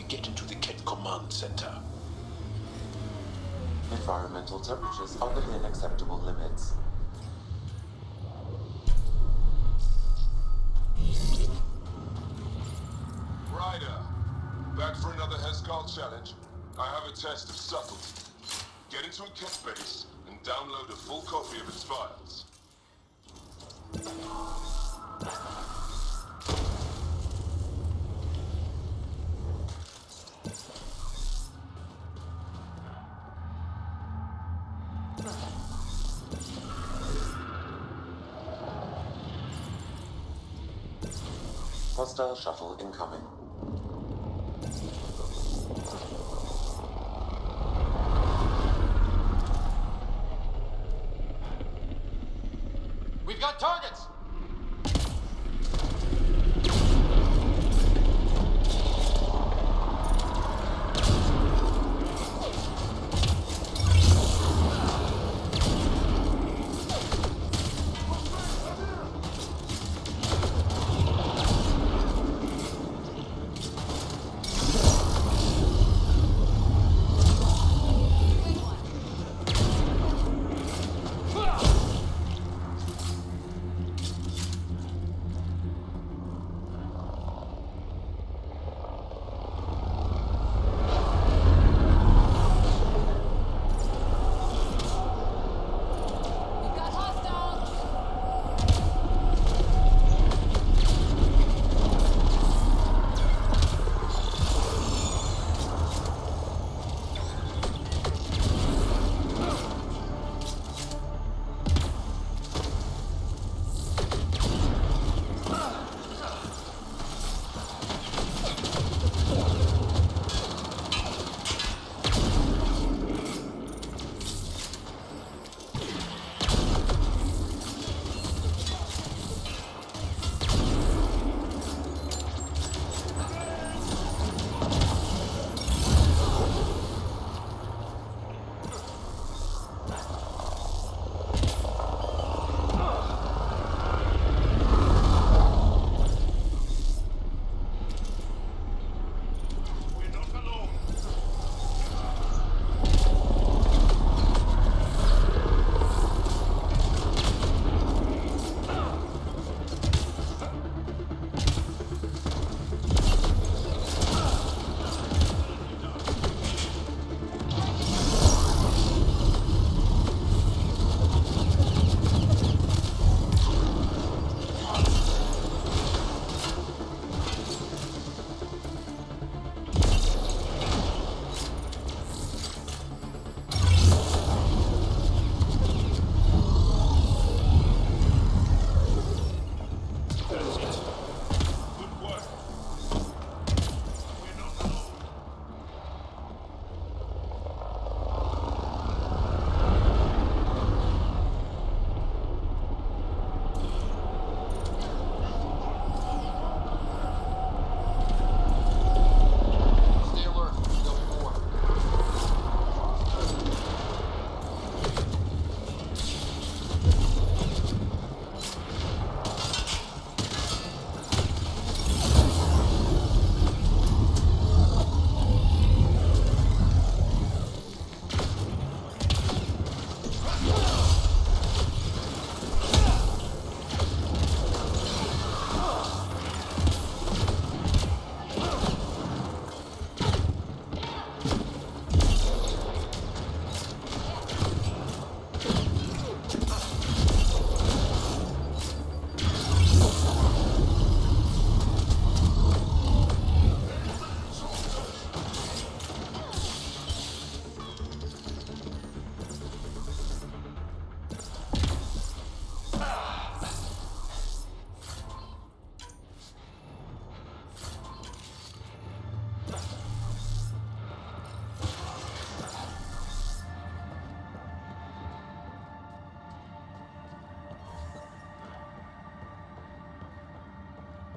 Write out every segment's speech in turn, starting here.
get into the Ket command center? Environmental temperatures are within acceptable limits. Ryder, back for another Heskal challenge. I have a test of subtlety. Get into a Ket base and download a full copy of its files. Hostile shuttle incoming. We've got targets!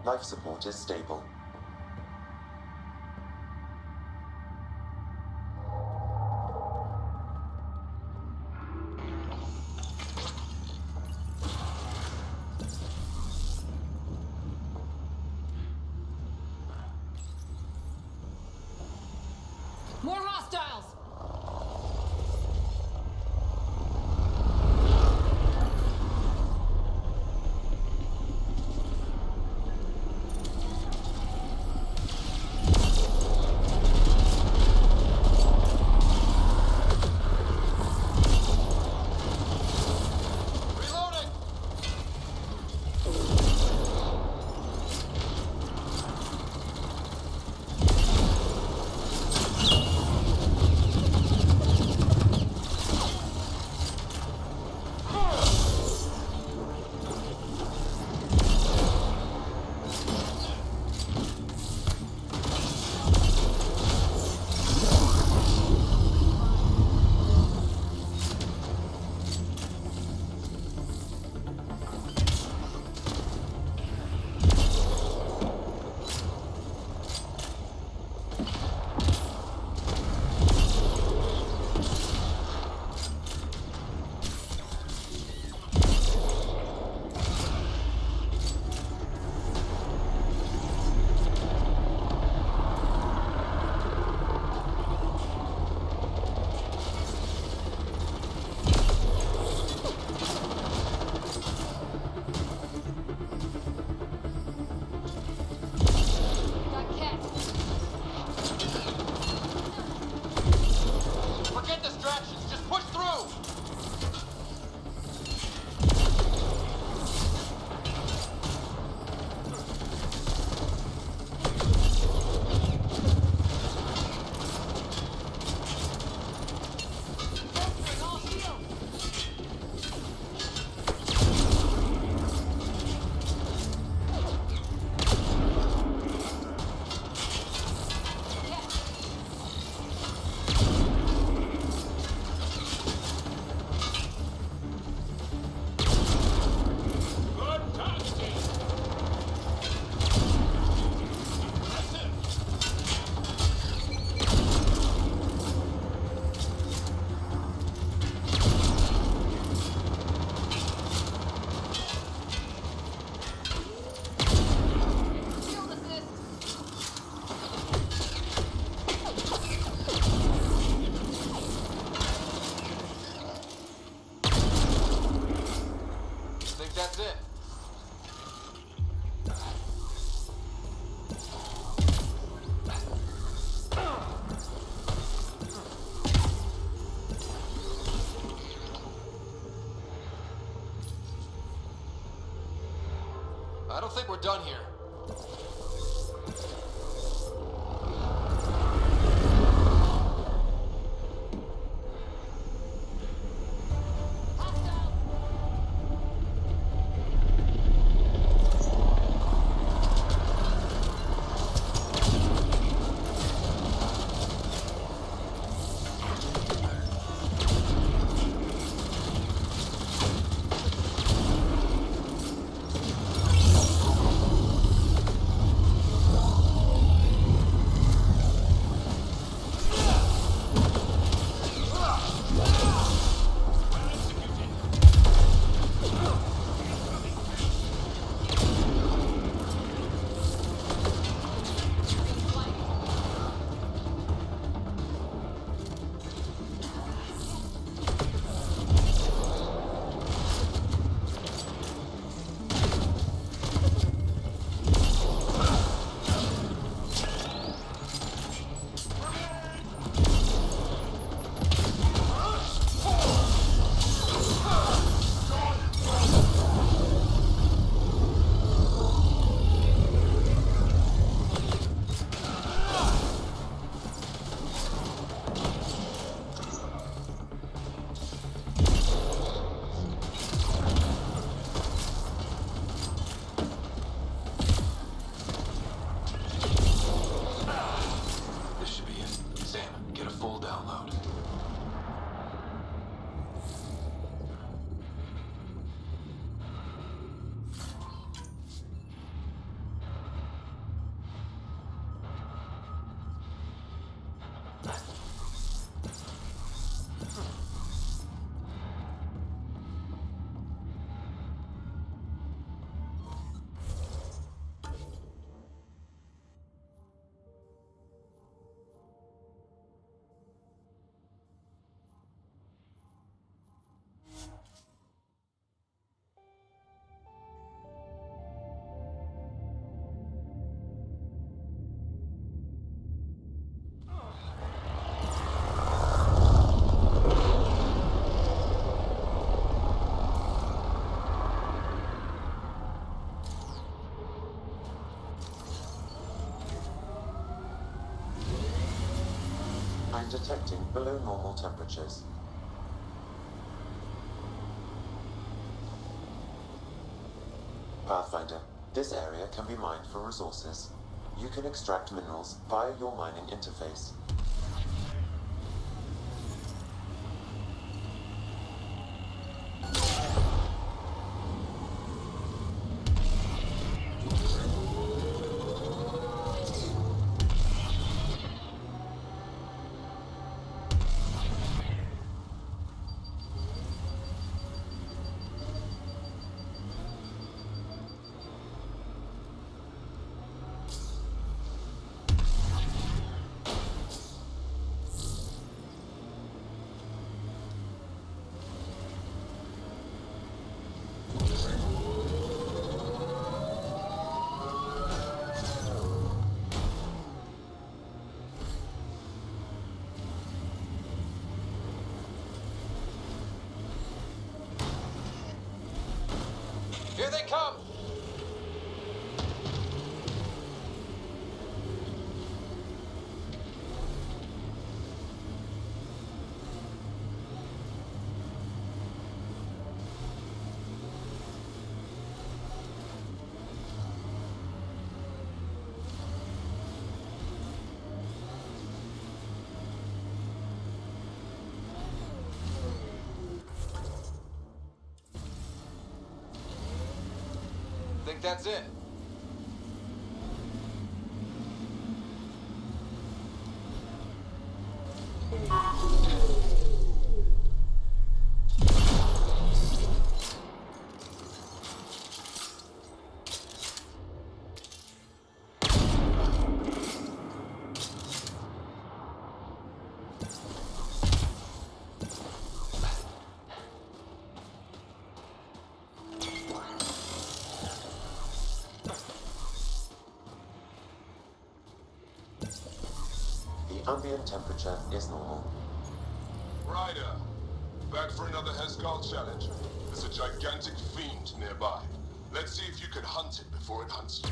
Life support is stable. I don't think we're done here. I'm detecting below normal temperatures. Pathfinder, this area can be mined for resources. You can extract minerals via your mining interface. Here they come! Think that's it. The ambient temperature is normal. Ryder, back for another Hezgal challenge. There's a gigantic fiend nearby. Let's see if you can hunt it before it hunts you.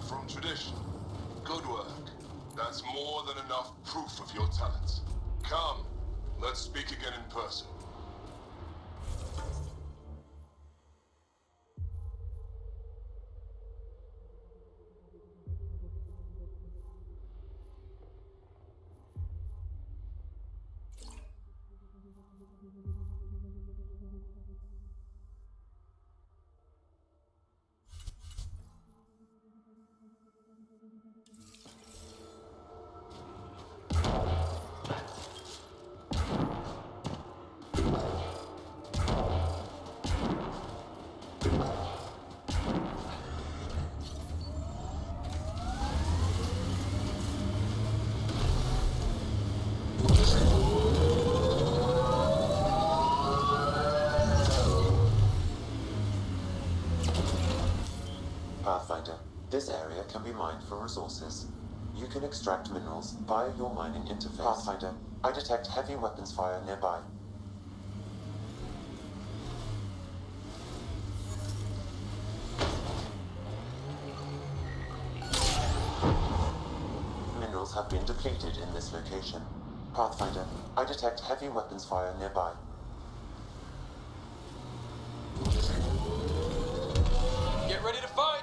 From tradition. Good work. That's more than enough proof of your talents. Come, let's speak again in person. Pathfinder, this area can be mined for resources. You can extract minerals via your mining interface. Pathfinder, I detect heavy weapons fire nearby. Minerals have been depleted in this location. Pathfinder, I detect heavy weapons fire nearby. Get ready to fight!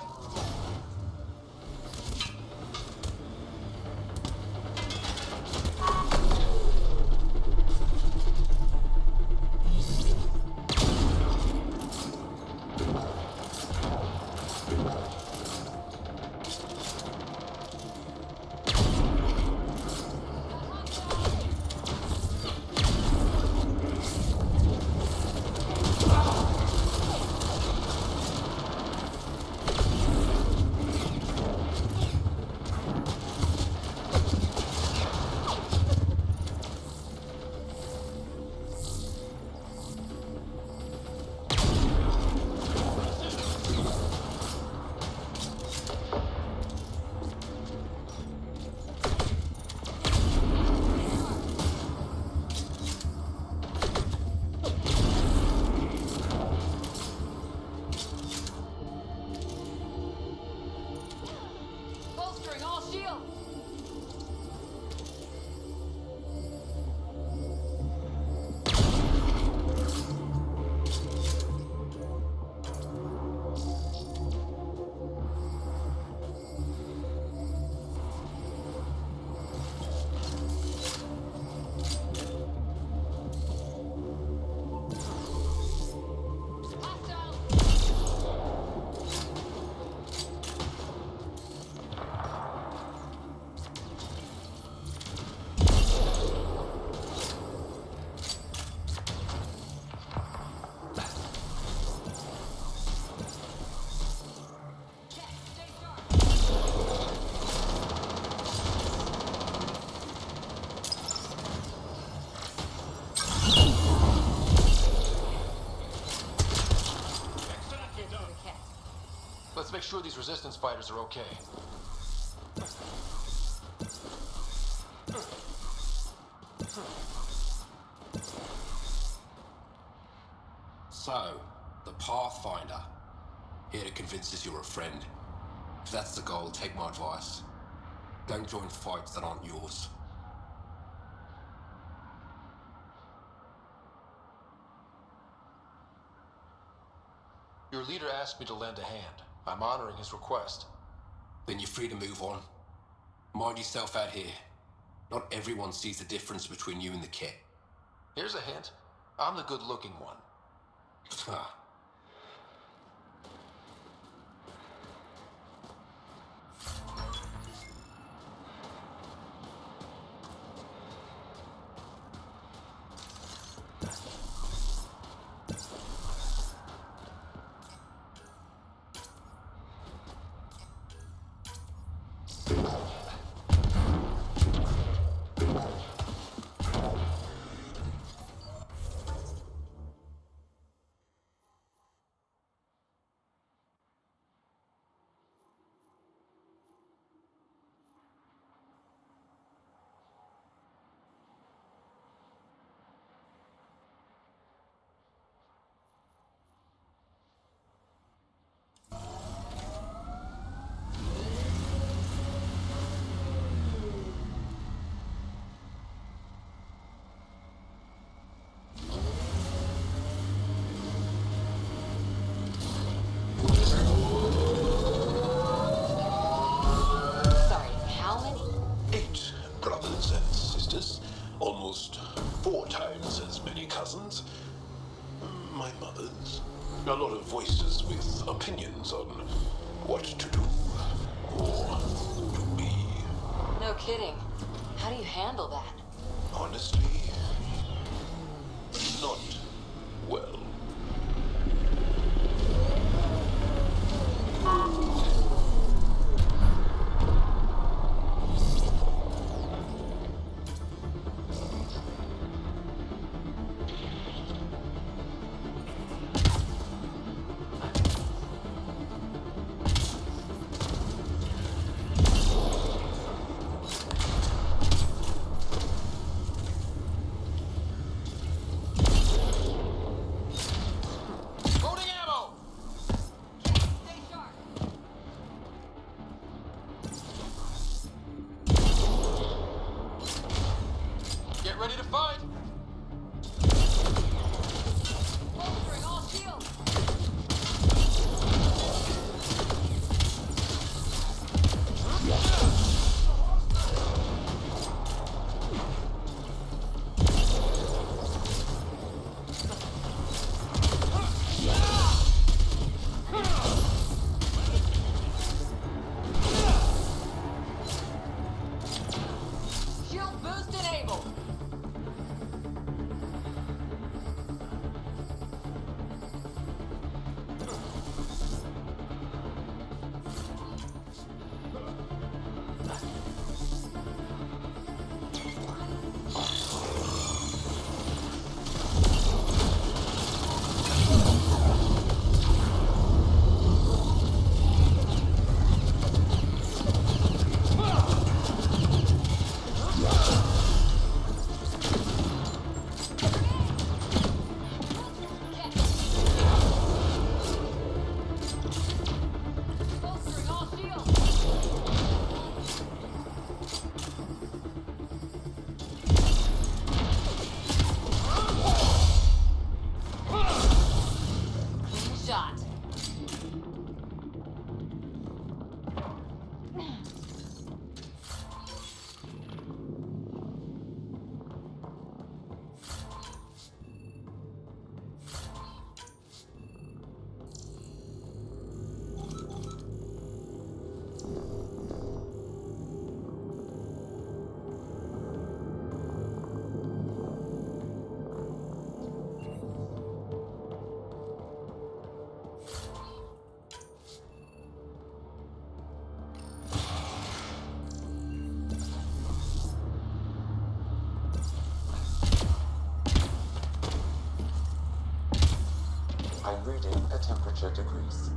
sure these resistance fighters are okay. So, the Pathfinder. Here to convince us you're a friend. If that's the goal, take my advice. Don't join fights that aren't yours. Your leader asked me to lend a hand. I'm honoring his request. Then you're free to move on. Mind yourself out here. Not everyone sees the difference between you and the kit. Here's a hint. I'm the good-looking one. Ha. Sorry, how many? 8 brothers and sisters. Almost 4 times as many cousins. My mother's. A lot of voices with opinions on what to do or to be. No kidding. How do you handle that? Honestly, not well. Loading ammo! Stay sharp. Get ready to fight! Bolstering all shields. Shield boost enabled. Bolstering all shields. Clean shot. I'm reading a temperature decrease.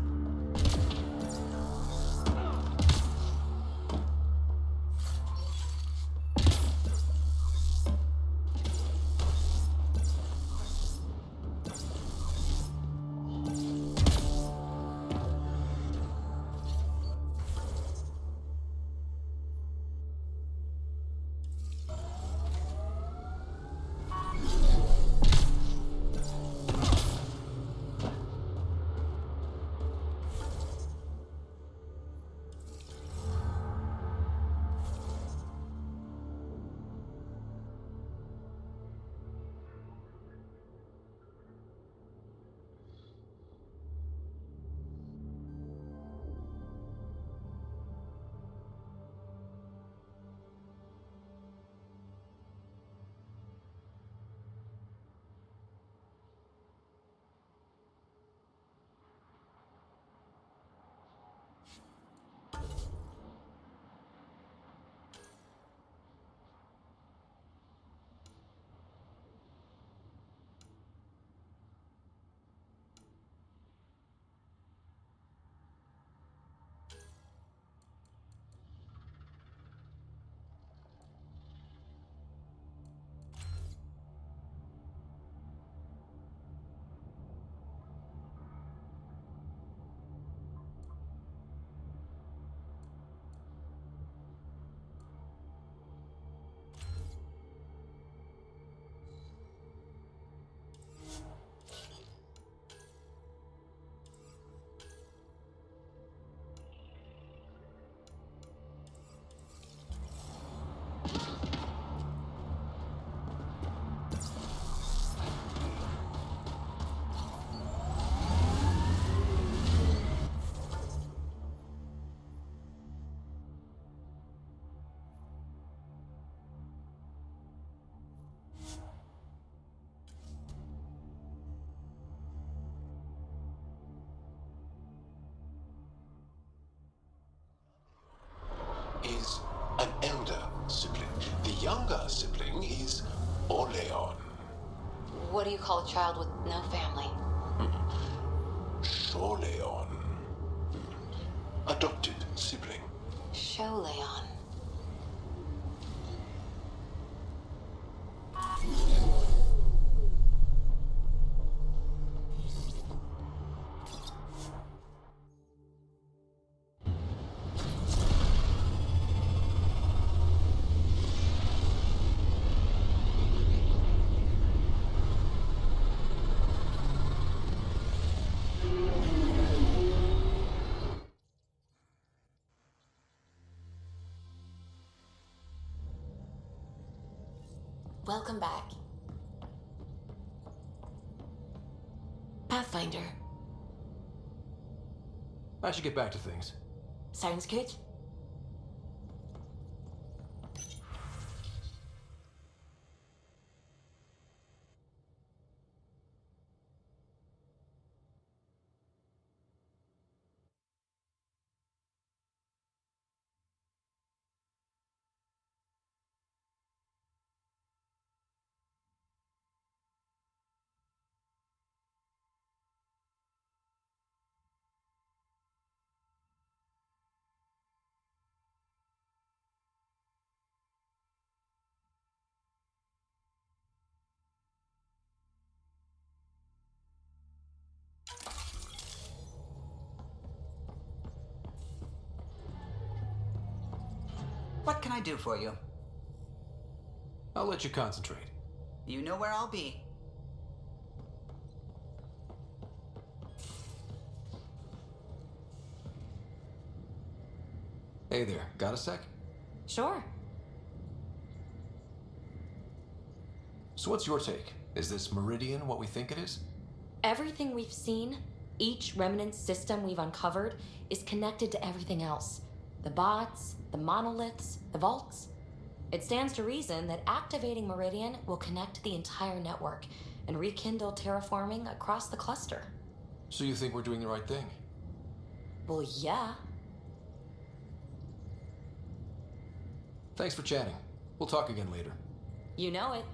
is an elder sibling. The younger sibling is Oleon. What do you call a child with no family? Sholeon. Adopted sibling. Show Leon. Welcome back. Pathfinder. I should get back to things. Sounds good. What can I do for you? I'll let you concentrate. You know where I'll be. Hey there, got a sec? Sure. So what's your take? Is this Meridian what we think it is? Everything we've seen, each remnant system we've uncovered, is connected to everything else. The bots, the monoliths, the vaults. It stands to reason that activating Meridian will connect the entire network and rekindle terraforming across the cluster. So you think we're doing the right thing? Well, yeah. Thanks for chatting. We'll talk again later. You know it.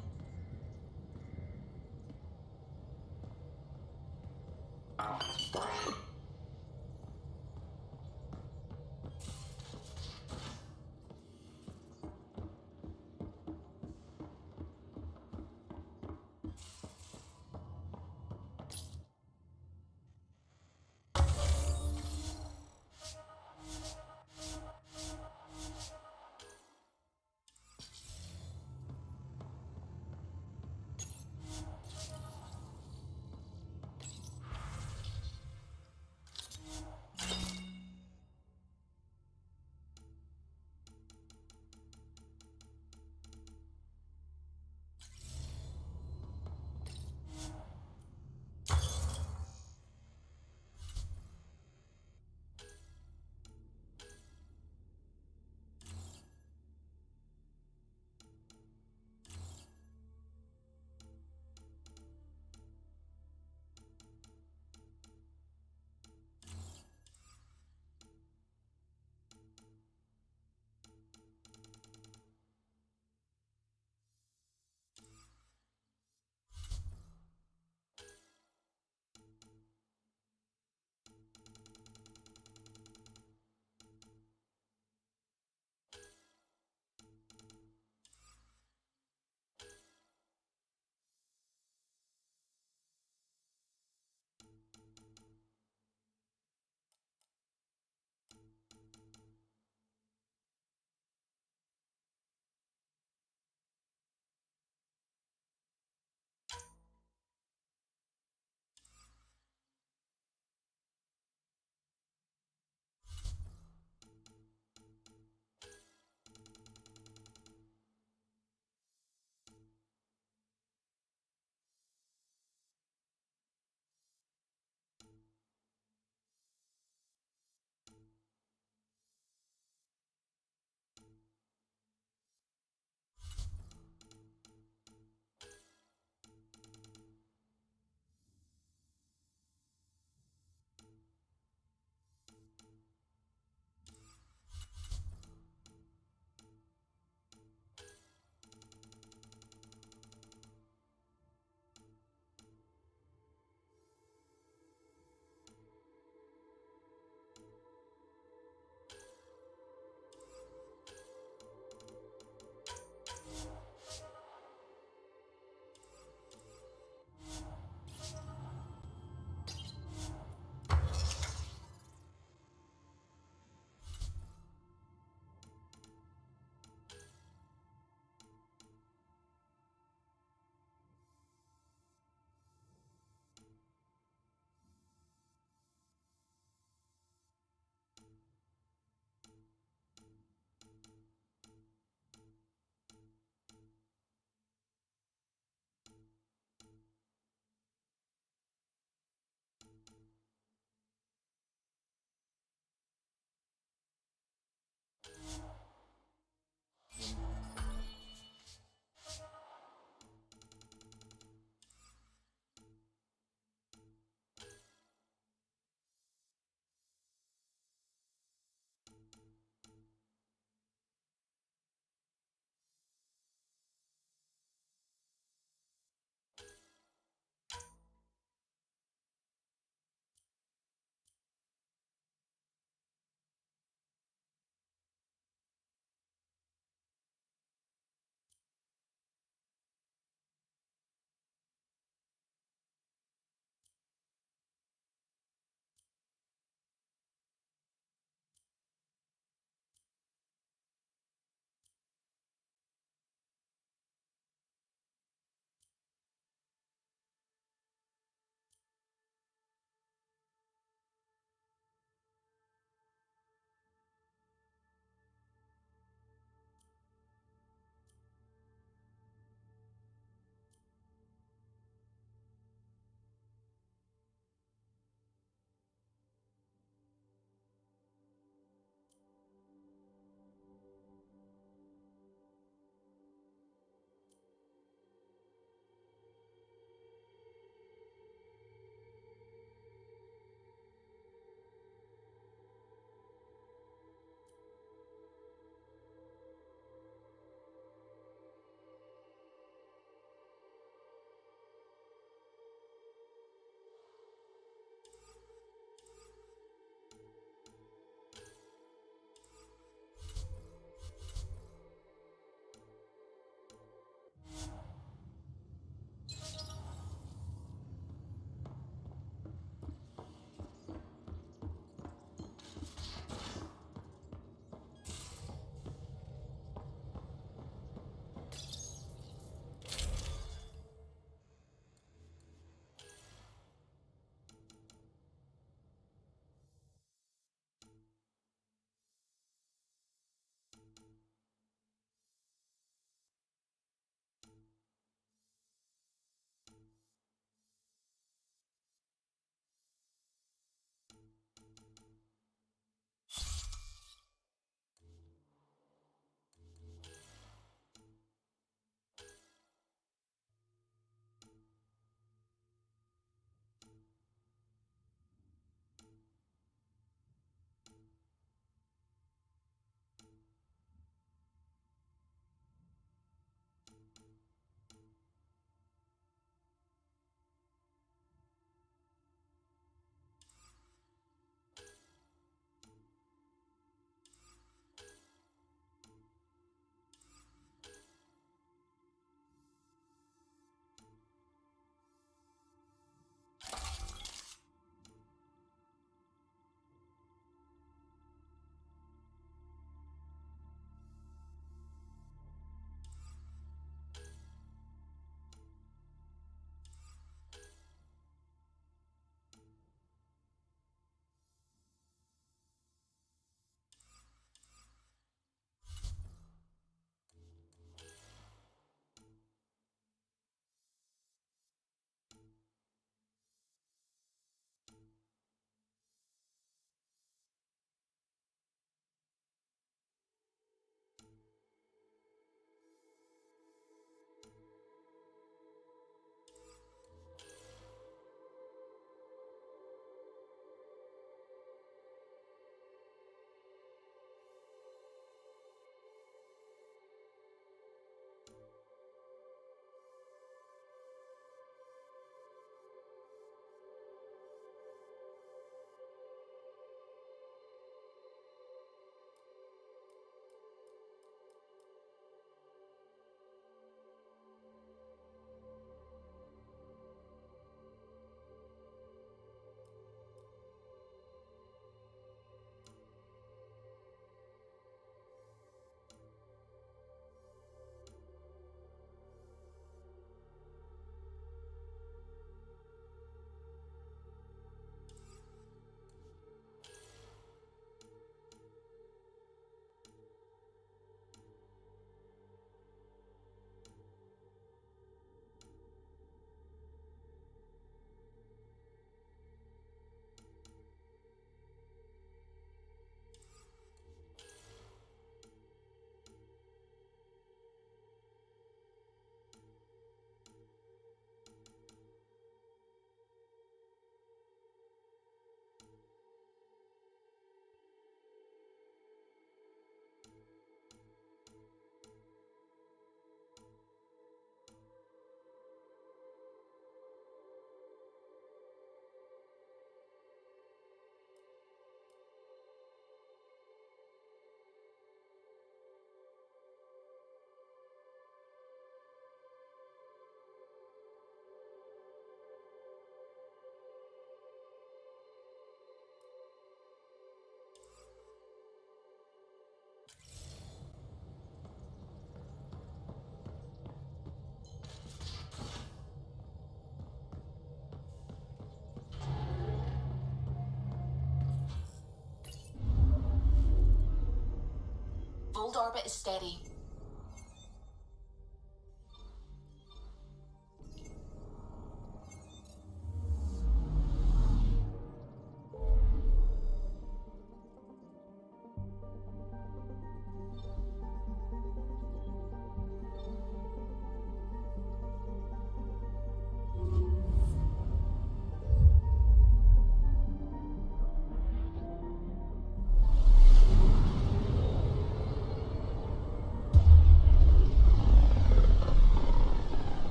Build orbit is steady.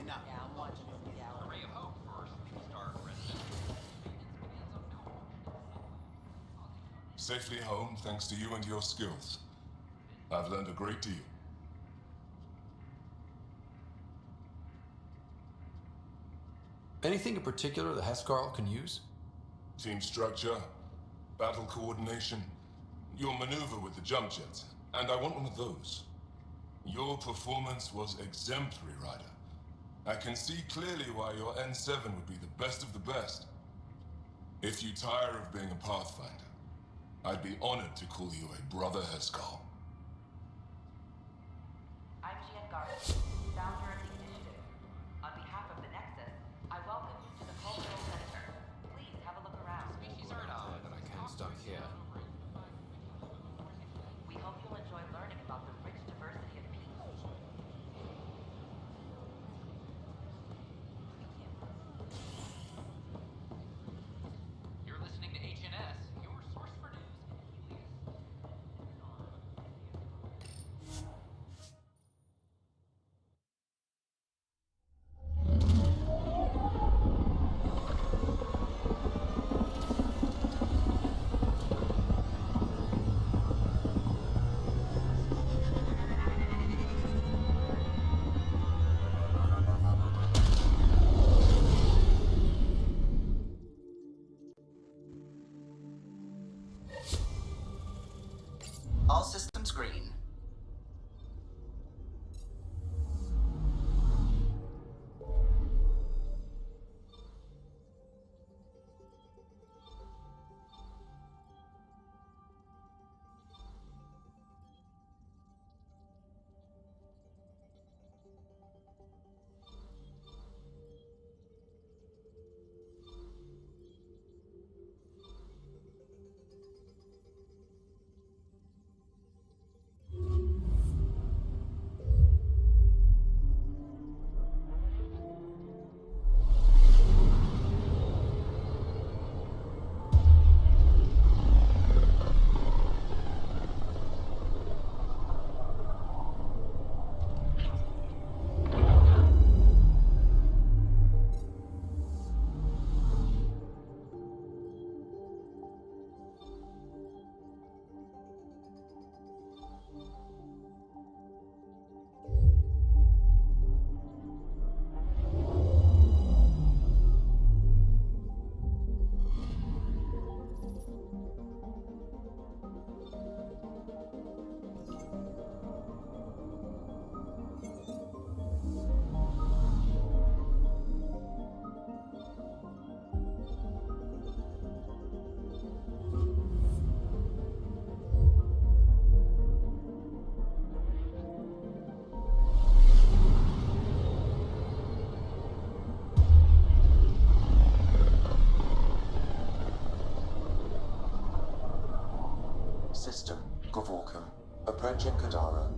Enough. Yeah, I'm watching it. Yeah. Ray of hope for superstar resident. Safely home thanks to you and your skills. I've learned a great deal. Anything in particular the Hescarl can use? Team structure, battle coordination, your maneuver with the jump jets, and I want one of those. Your performance was exemplary, Ryder. I can see clearly why your N7 would be the best of the best. If you tire of being a Pathfinder, I'd be honored to call you a Brother Hescarl. I'm Jean Garth, founder of the initiative. On behalf of the Nexus, I welcome you to the Cultural Center. Please have a look around. Species are That I can't stop here. We hope you'll enjoy learning about the rich diversity of people. You're listening to HNS, your source for news in Helios. All systems green. Gavorkum, approaching Kadara.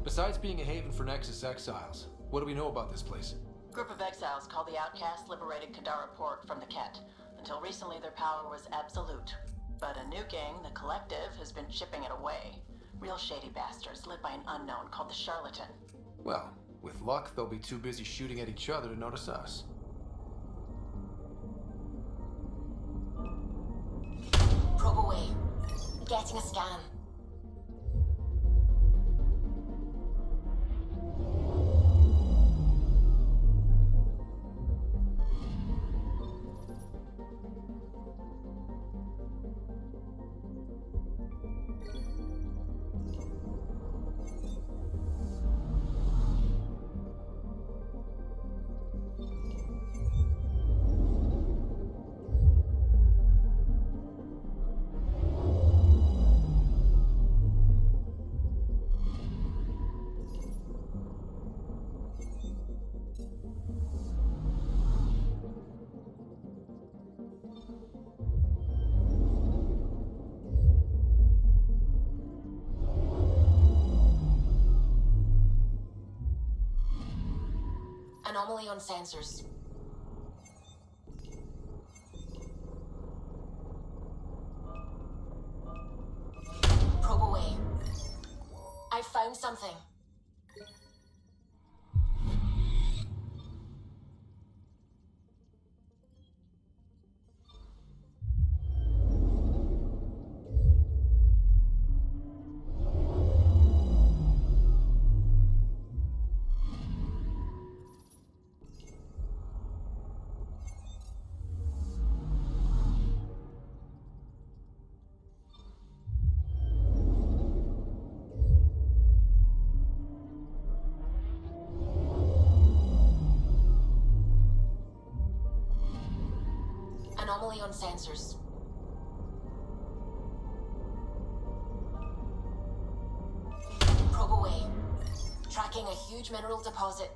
Besides being a haven for Nexus exiles, what do we know about this place? Group of exiles called the Outcasts liberated Kadara Port from the Ket. Until recently, their power was absolute. But a new gang, the Collective, has been chipping it away. Real shady bastards led by an unknown called the Charlatan. Well, with luck, they'll be too busy shooting at each other to notice us. Probe away. Getting a scan. Anomaly on sensors. Probe away. I found something. Anomaly on sensors. Probe away. Tracking a huge mineral deposit.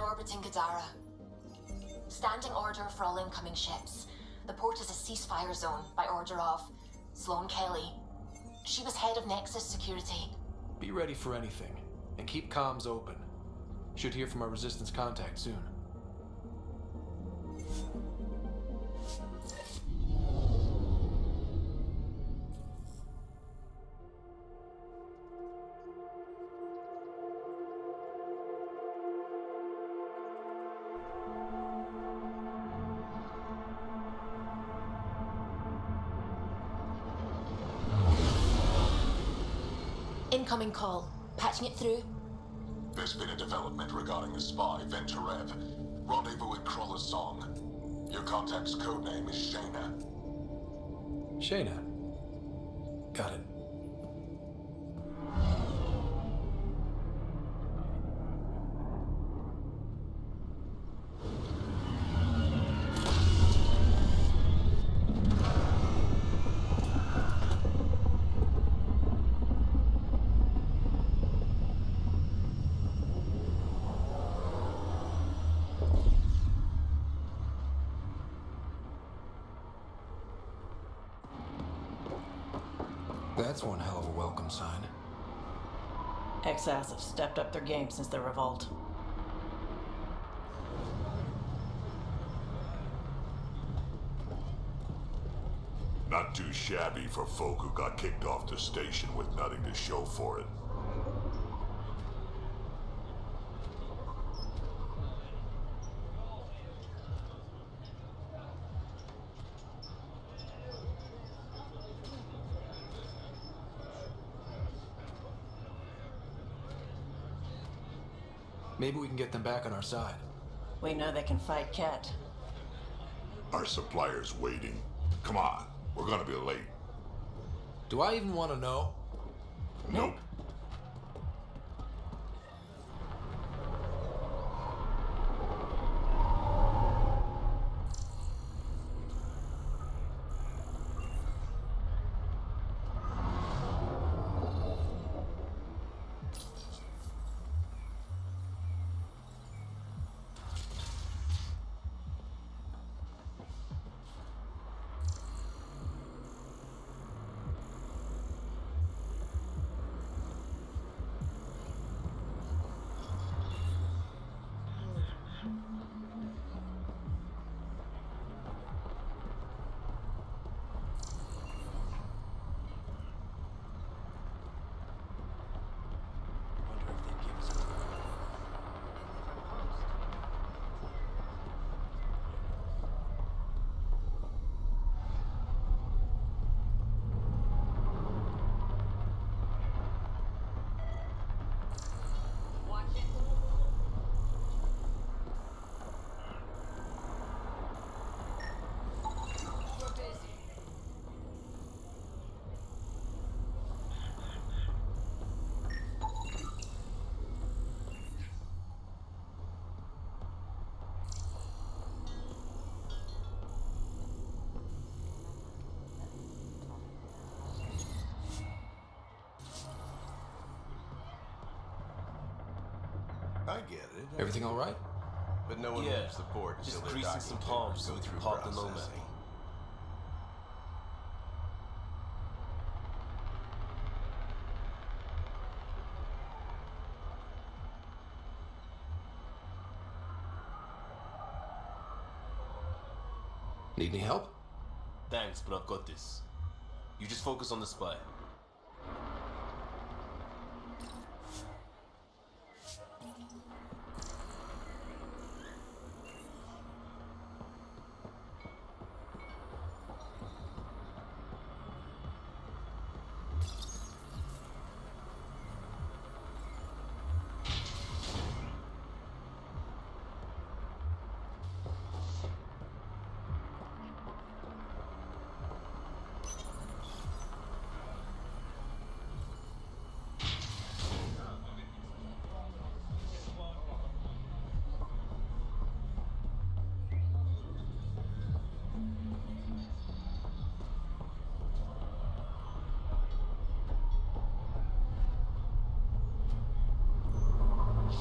Orbiting Kadara. Standing order for all incoming ships. The port is a ceasefire zone by order of Sloane Kelly. She was head of Nexus security. Be ready for anything, and keep comms open. Should hear from our Resistance contact soon. Incoming call. Patching it through. There's been a development regarding the spy, Venturev. Rendezvous at Crawler's Song. Your contact's codename is Shayna. Shayna. Got it. That's one hell of a welcome sign. Exiles have stepped up their game since the revolt. Not too shabby for folk who got kicked off the station with nothing to show for it. Maybe we can get them back on our side. We know they can fight Ket. Our supplier's waiting. Come on, we're gonna be late. Do I even want to know? No, I get it. Everything all right? But no one Yeah, moves the port until just their greasing docking some papers palms go so we can through pop the Nomad. processing. Need any help? Thanks, but I've got this. You just focus on the spy.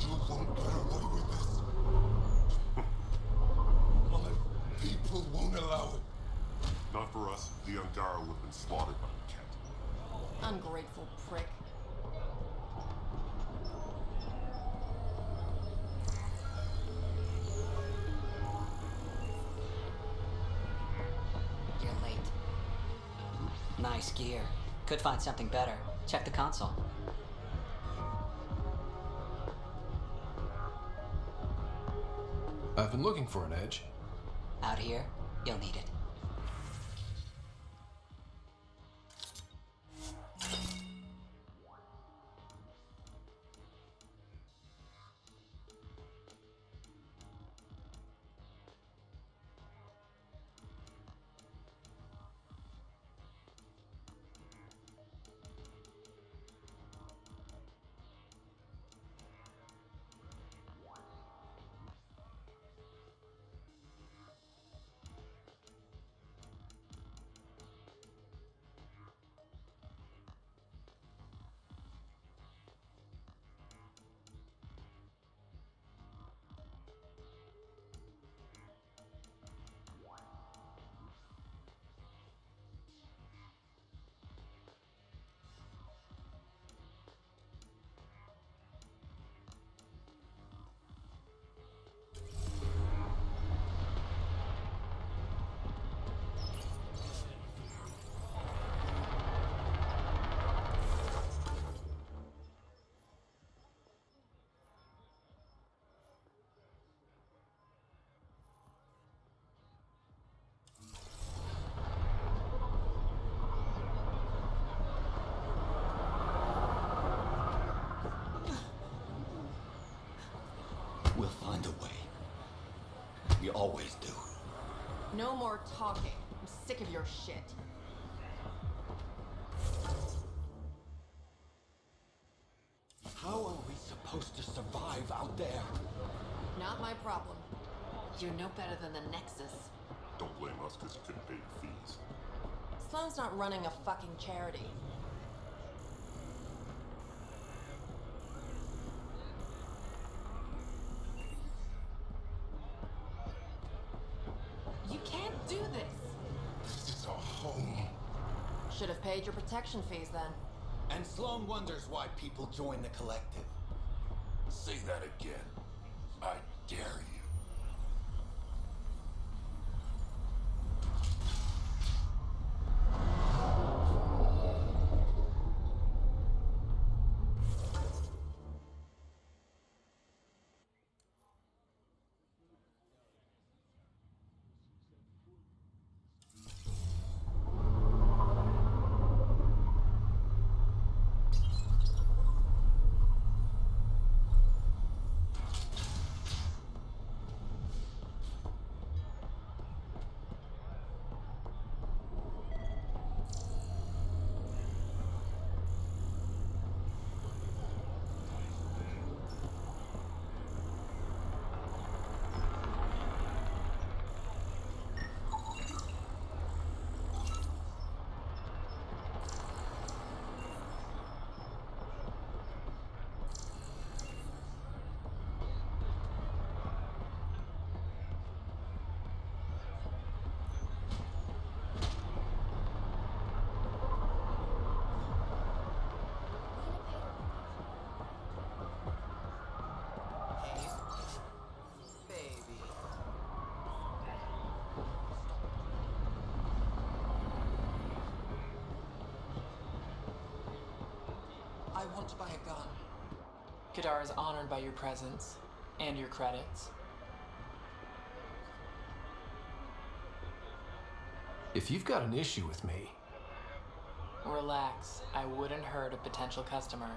You won't get away with this. My people won't allow it. Not for us. The Ungara would have been slaughtered by the Kett. Ungrateful prick. You're late. Nice gear. Could find something better. Check the console. I've been looking for an edge. Out here, you'll need it. We'll find a way. We always do. No more talking. I'm sick of your shit. How are we supposed to survive out there? Not my problem. You're no better than the Nexus. Don't blame us because you couldn't pay your fees. Sloan's not running a fucking charity. You can't do this. This is our home. Should have paid your protection fees then. And Sloan wonders why people join the collective. Say that again. I dare you. I want to buy a gun. Kadara is honored by your presence and your credits. If you've got an issue with me... Relax. I wouldn't hurt a potential customer.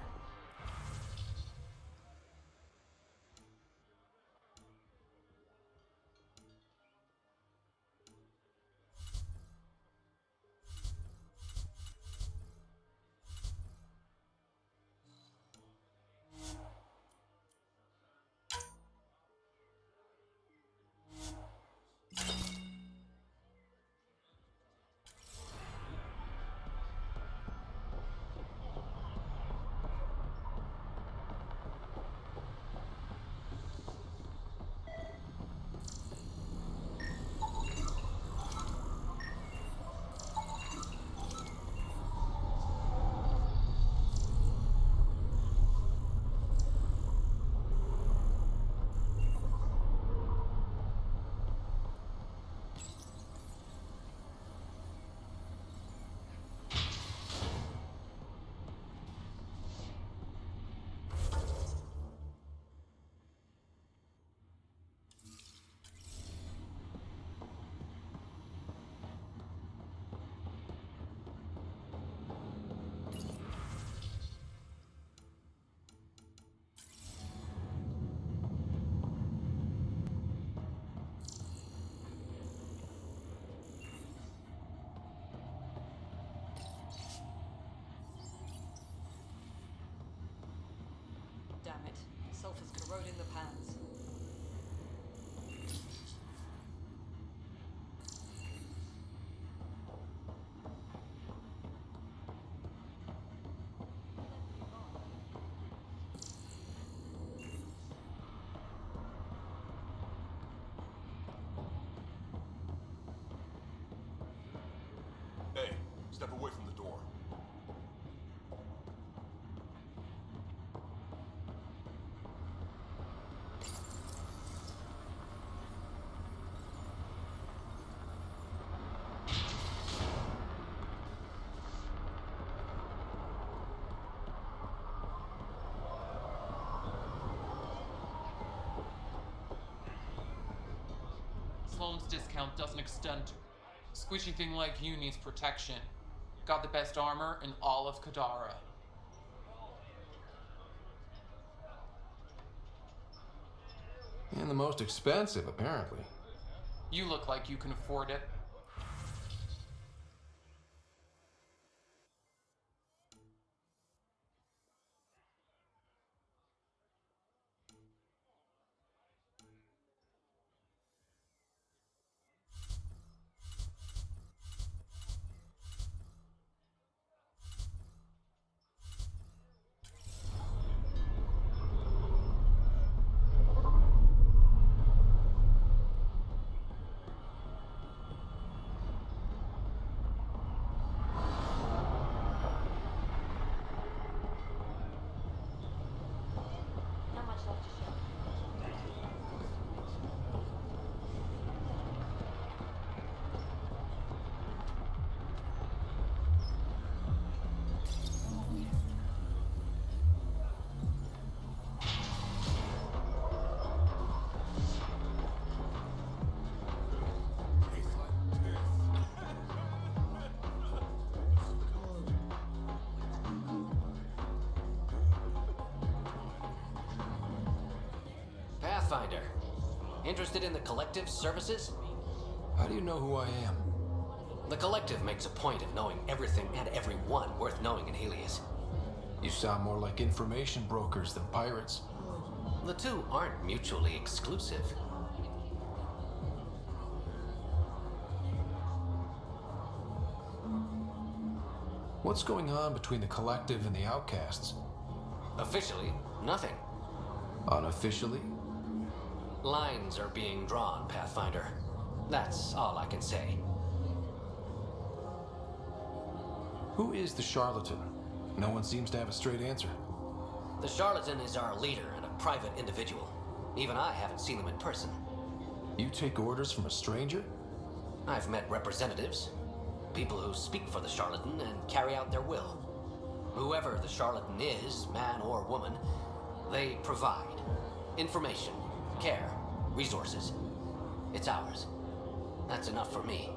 Damn it. Sulfur's corroding the pans. Hey, step away from the door. Sloan's discount doesn't extend to... Squishy thing like you needs protection. Got the best armor in all of Kadara. And the most expensive, apparently. You look like you can afford it. Not much left to show. Pathfinder. Interested in the Collective's services? How do you know who I am? The Collective makes a point of knowing everything and everyone worth knowing in Helios. You sound more like information brokers than pirates. The two aren't mutually exclusive. What's going on between the Collective and the Outcasts? Officially, nothing. Unofficially? Lines are being drawn, Pathfinder. That's all I can say. Who is the charlatan? No one seems to have a straight answer. The charlatan is our leader and a private individual. Even I haven't seen them in person. You take orders from a stranger? I've met representatives. People who speak for the charlatan and carry out their will. Whoever the charlatan is, man or woman, they provide information, care, resources. It's ours. That's enough for me.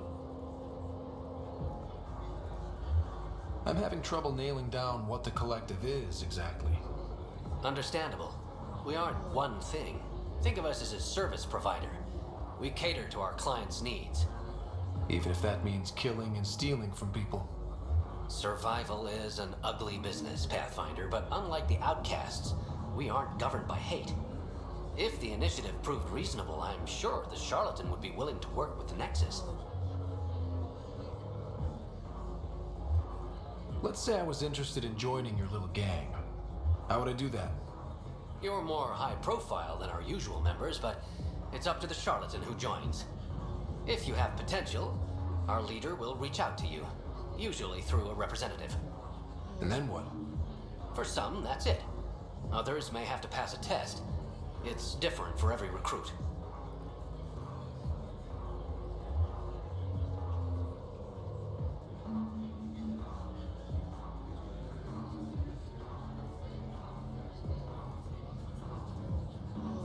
I'm having trouble nailing down what the collective is exactly. Understandable. We aren't one thing. Think of us as a service provider. We cater to our clients' needs. Even if that means killing and stealing from people. Survival is an ugly business, Pathfinder, but unlike the outcasts, we aren't governed by hate. If the initiative proved reasonable, I'm sure the charlatan would be willing to work with the Nexus. Let's say I was interested in joining your little gang. How would I do that? You're more high profile than our usual members, but it's up to the charlatan who joins. If you have potential, our leader will reach out to you, usually through a representative. And then what? For some, that's it. Others may have to pass a test. It's different for every recruit.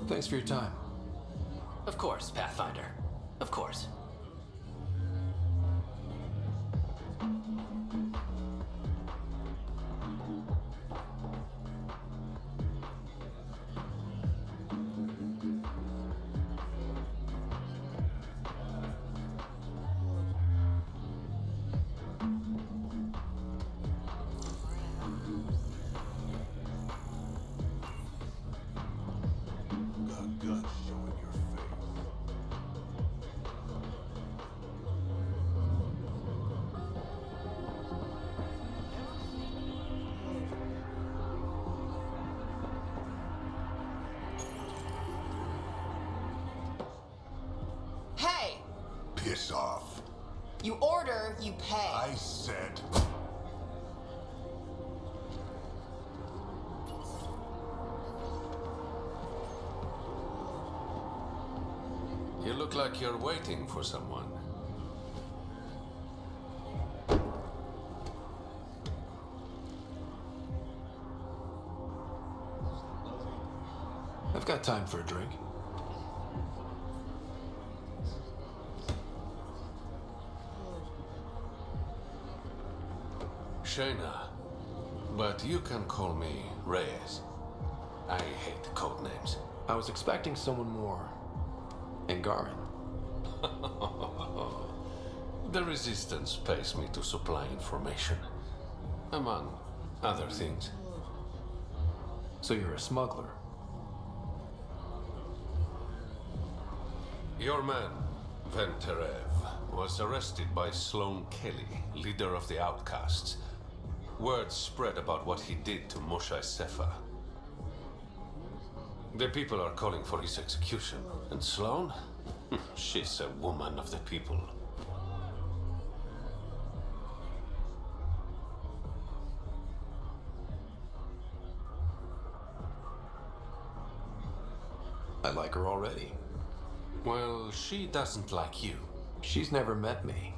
Thanks for your time. Of course, Pathfinder. Of course. Hey! Piss off. You order, you pay. I said... You look like you're waiting for someone. I've got time for a drink. Shayna, but you can call me Reyes. I hate code names. I was expecting someone more. Angaran. The Resistance pays me to supply information, among other things. So you're a smuggler? Your man, Venterev, was arrested by Sloan Kelly, leader of the Outcasts. Word spread about what he did to Moshe Sefa. The people are calling for his execution. And Sloan? She's a woman of the people. I like her already. Well, she doesn't like you. She's never met me.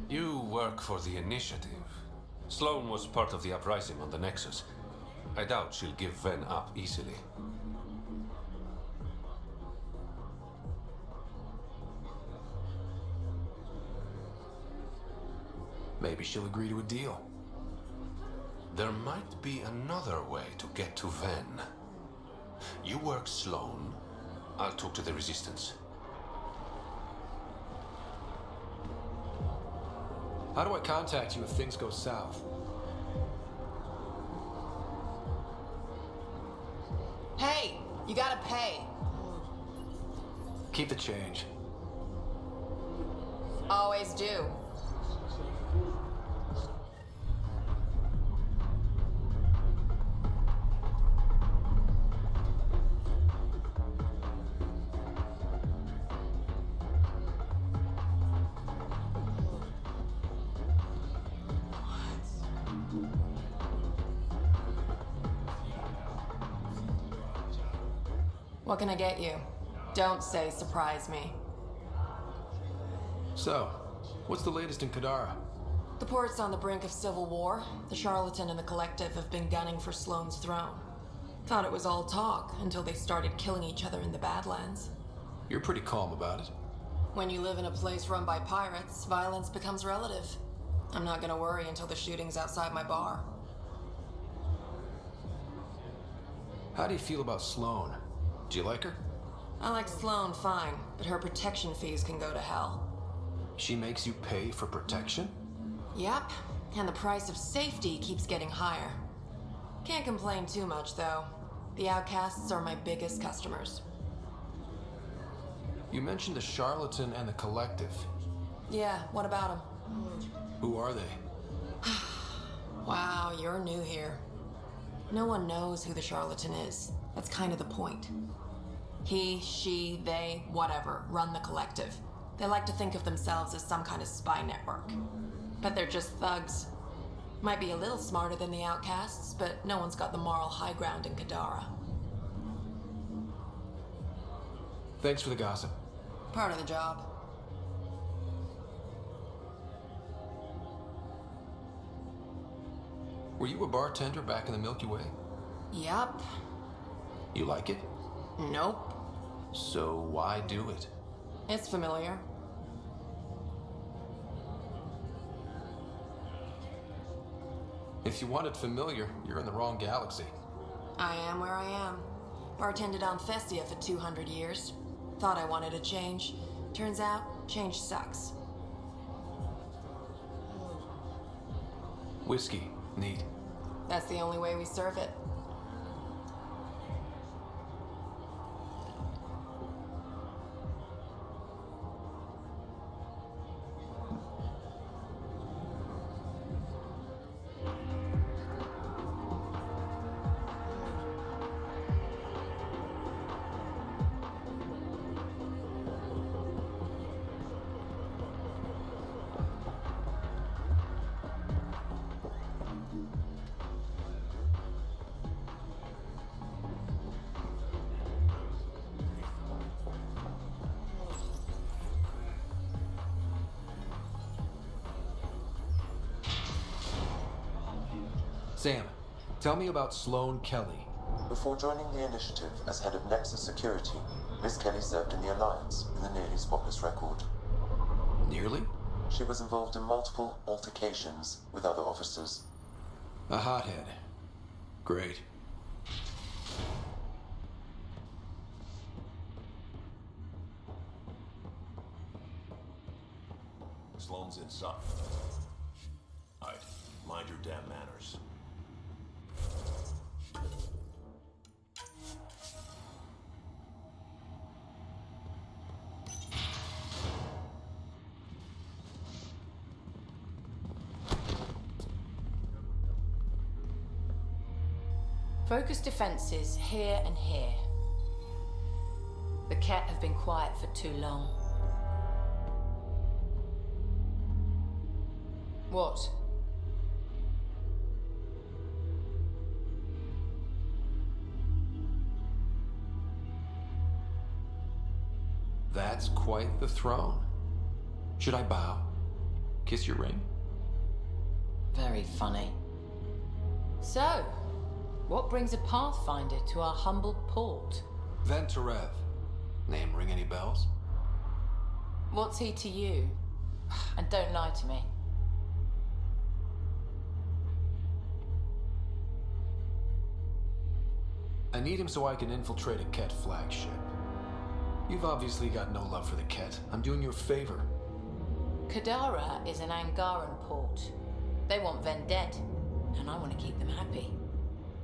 You work for the Initiative. Sloan was part of the uprising on the Nexus. I doubt she'll give Ven up easily. Maybe she'll agree to a deal. There might be another way to get to Ven. You work Sloan. I'll talk to the Resistance. How do I contact you if things go south? Hey, you gotta pay. Keep the change. Always do. What can I get you? Don't say surprise me. So, what's the latest in Kadara? The port's on the brink of civil war. The Charlatan and the Collective have been gunning for Sloane's throne. Thought it was all talk until they started killing each other in the Badlands. You're pretty calm about it. When you live in a place run by pirates, violence becomes relative. I'm not gonna worry until the shooting's outside my bar. How do you feel about Sloane? Do you like her? I like Sloane fine, but her protection fees can go to hell. She makes you pay for protection? Yep, and the price of safety keeps getting higher. Can't complain too much, though. The outcasts are my biggest customers. You mentioned the Charlatan and the Collective. Yeah, what about them? Who are they? Wow, you're new here. No one knows who the Charlatan is. That's kind of the point. He, she, they, whatever, run the Collective. They like to think of themselves as some kind of spy network. But they're just thugs. Might be a little smarter than the outcasts, but no one's got the moral high ground in Kadara. Thanks for the gossip. Part of the job. Were you a bartender back in the Milky Way? Yup. You like it? Nope. So why do it? It's familiar. If you want it familiar, you're in the wrong galaxy. I am where I am. Bartended on Festia for 200 years. Thought I wanted a change. Turns out, change sucks. Whiskey. Neat. That's the only way we serve it. Sam, tell me about Sloane Kelly. Before joining the initiative as head of Nexus Security, Miss Kelly served in the Alliance with a nearly spotless record. Nearly? She was involved in multiple altercations with other officers. A hothead. Great. Sloane's inside. Alright, mind your damn manners. Focus defenses here and here. The Ket have been quiet for too long. What? That's quite the throne. Should I bow? Kiss your ring? Very funny. So, what brings a Pathfinder to our humble port? Venterev. Name ring any bells? What's he to you? And don't lie to me. I need him so I can infiltrate a Ket flagship. You've obviously got no love for the Ket. I'm doing you a favor. Kadara is an Angaran port. They want Ven dead, and I want to keep them happy.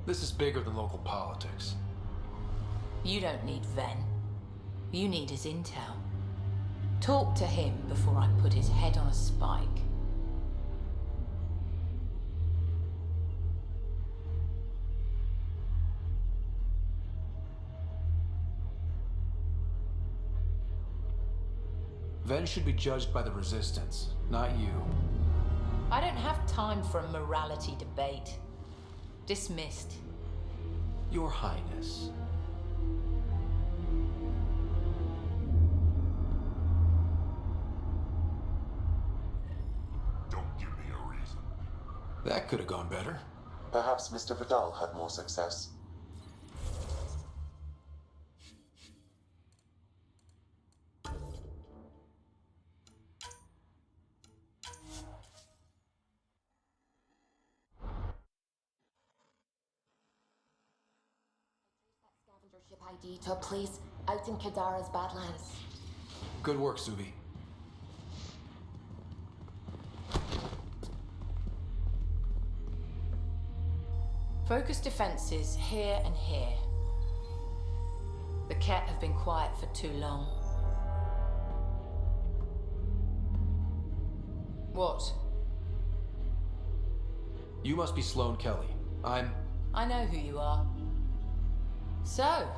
This is bigger than local politics. You don't need Ven. You need his intel. Talk to him before I put his head on a spike. Ven should be judged by the Resistance, not you. I don't have time for a morality debate. Dismissed. Your Highness. Don't give me a That could have gone better. Perhaps Mr. Vidal had more success. Scavenger ship ID to a place out in Kadara's Badlands. Good work, Subi. Focus defenses here and here. The Ket have been quiet for too long. What? You must be Sloane Kelly. I know who you are. So,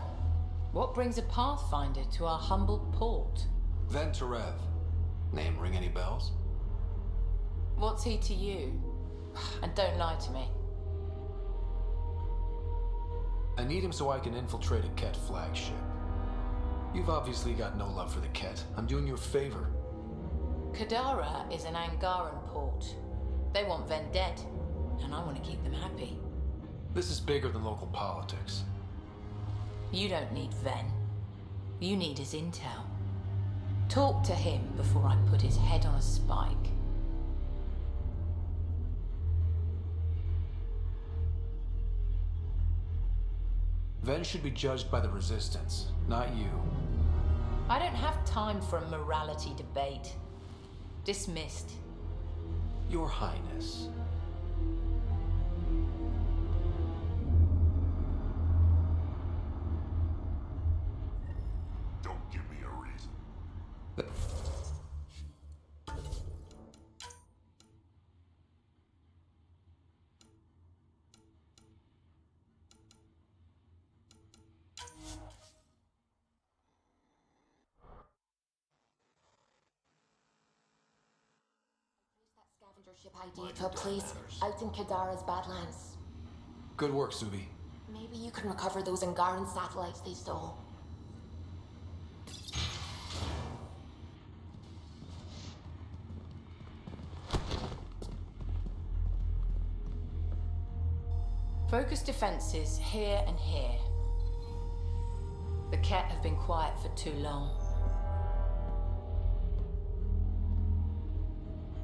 what brings a Pathfinder to our humble port? Venterev. Name ring any bells? What's he to you? And don't lie to me. I need him so I can infiltrate a Ket flagship. You've obviously got no love for the Ket. I'm doing you a favor. Kadara is an Angaran port. They want Ven dead, and I want to keep them happy. This is bigger than local politics. You don't need Ven. You need his intel. Talk to him before I put his head on a spike. Ven should be judged by the Resistance, not you. I don't have time for a morality debate. Dismissed. Your Highness. Don't give me a reason. Scavenger ship ID to a place out in Kadara's Badlands. Good work, Subi. Maybe you can recover those Angaran satellites they stole. Focus defenses here and here. The Ket have been quiet for too long.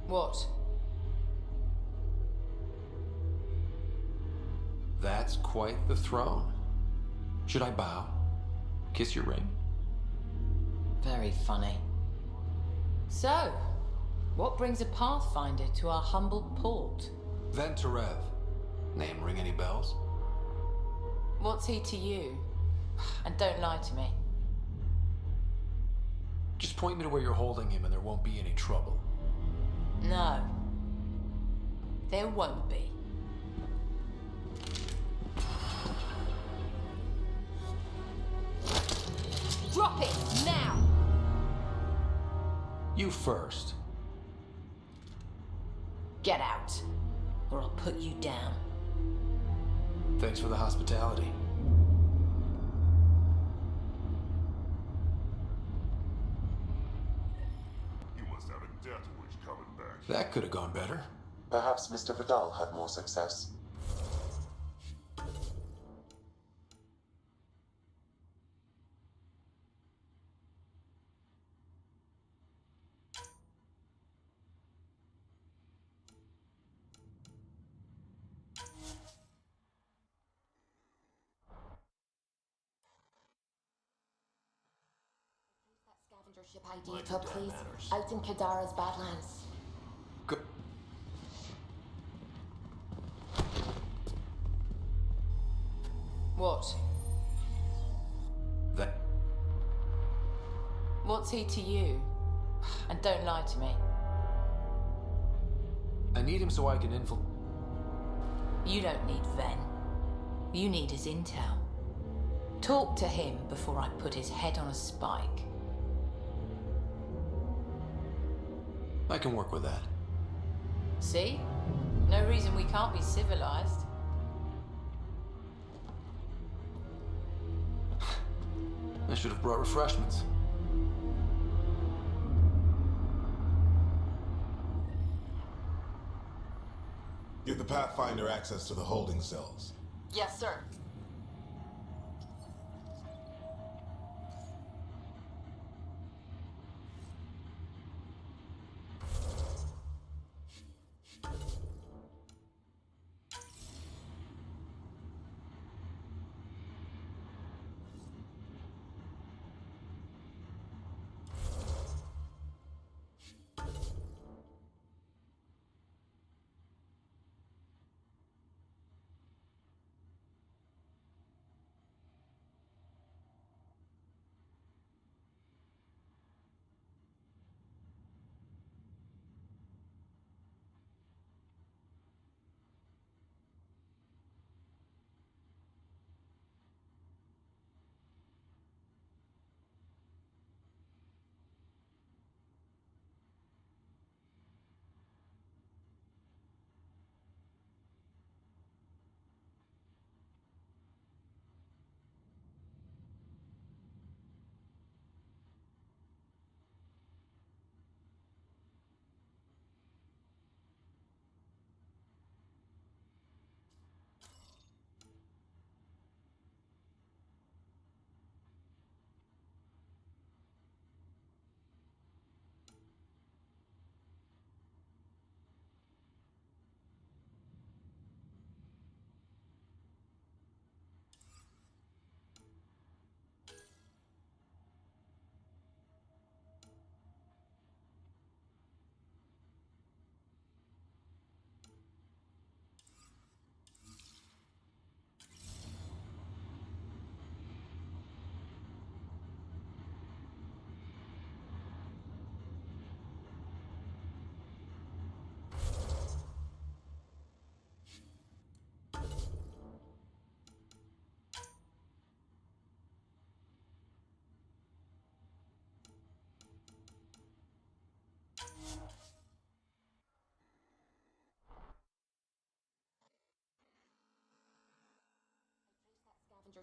What? That's quite the throne. Should I bow? Kiss your ring? Very funny. So, what brings a Pathfinder to our humble port? Venterev. Name ring any bells? What's he to you? And don't lie to me. Just point me to where you're holding him and there won't be any trouble. No. There won't be. Drop it, now! You first. Get out, or I'll put you down. Thanks for the hospitality. You must have a death wish coming back. That could have gone better. Perhaps Mr. Vidal had more success. Scavenger ship ID to a place out in Kadara's Badlands. Good. What? That. What's he to you? And don't lie to me. I need him so I can You don't need Ven. You need his intel. Talk to him before I put his head on a spike. I can work with that. See? No reason we can't be civilized. I should have brought refreshments. Get the Pathfinder access to the holding cells? Yes, sir.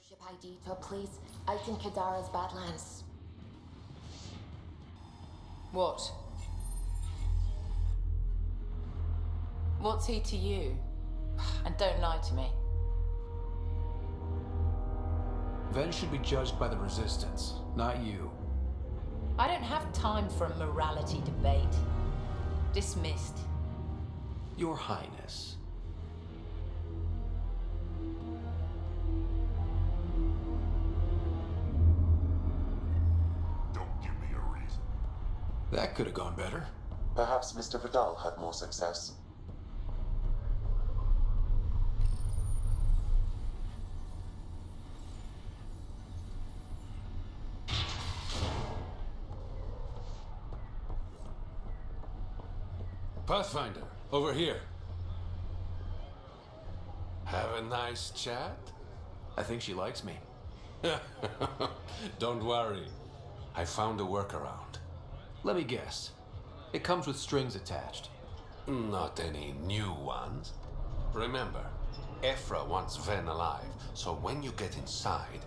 Ship ID to a place out in Kadara's Badlands. What? What's he to you? And don't lie to me. Ven should be judged by the Resistance, not you. I don't have time for a morality debate. Dismissed. Your Highness. That could have gone better. Perhaps Mr. Vidal had more success. Pathfinder, over here. Have a nice chat? I think she likes me. Don't worry. I found a workaround. Let me guess. It comes with strings attached. Not any new ones. Remember, Ephra wants Ven alive, so when you get inside,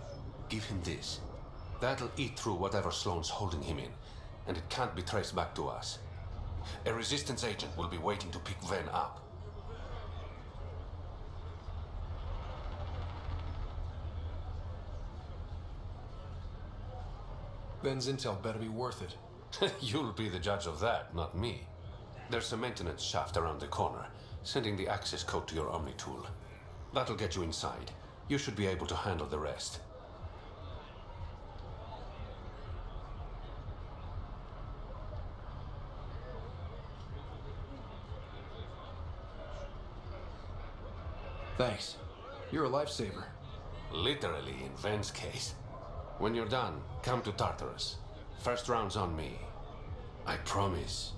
give him this. That'll eat through whatever Sloane's holding him in, and it can't be traced back to us. A Resistance agent will be waiting to pick Ven up. Ven's intel better be worth it. You'll be the judge of that, not me. There's a maintenance shaft around the corner, sending the access code to your Omni tool. That'll get you inside. You should be able to handle the rest. Thanks. You're a lifesaver. Literally, in Ven's case. When you're done, come to Tartarus. First round's on me. I promise.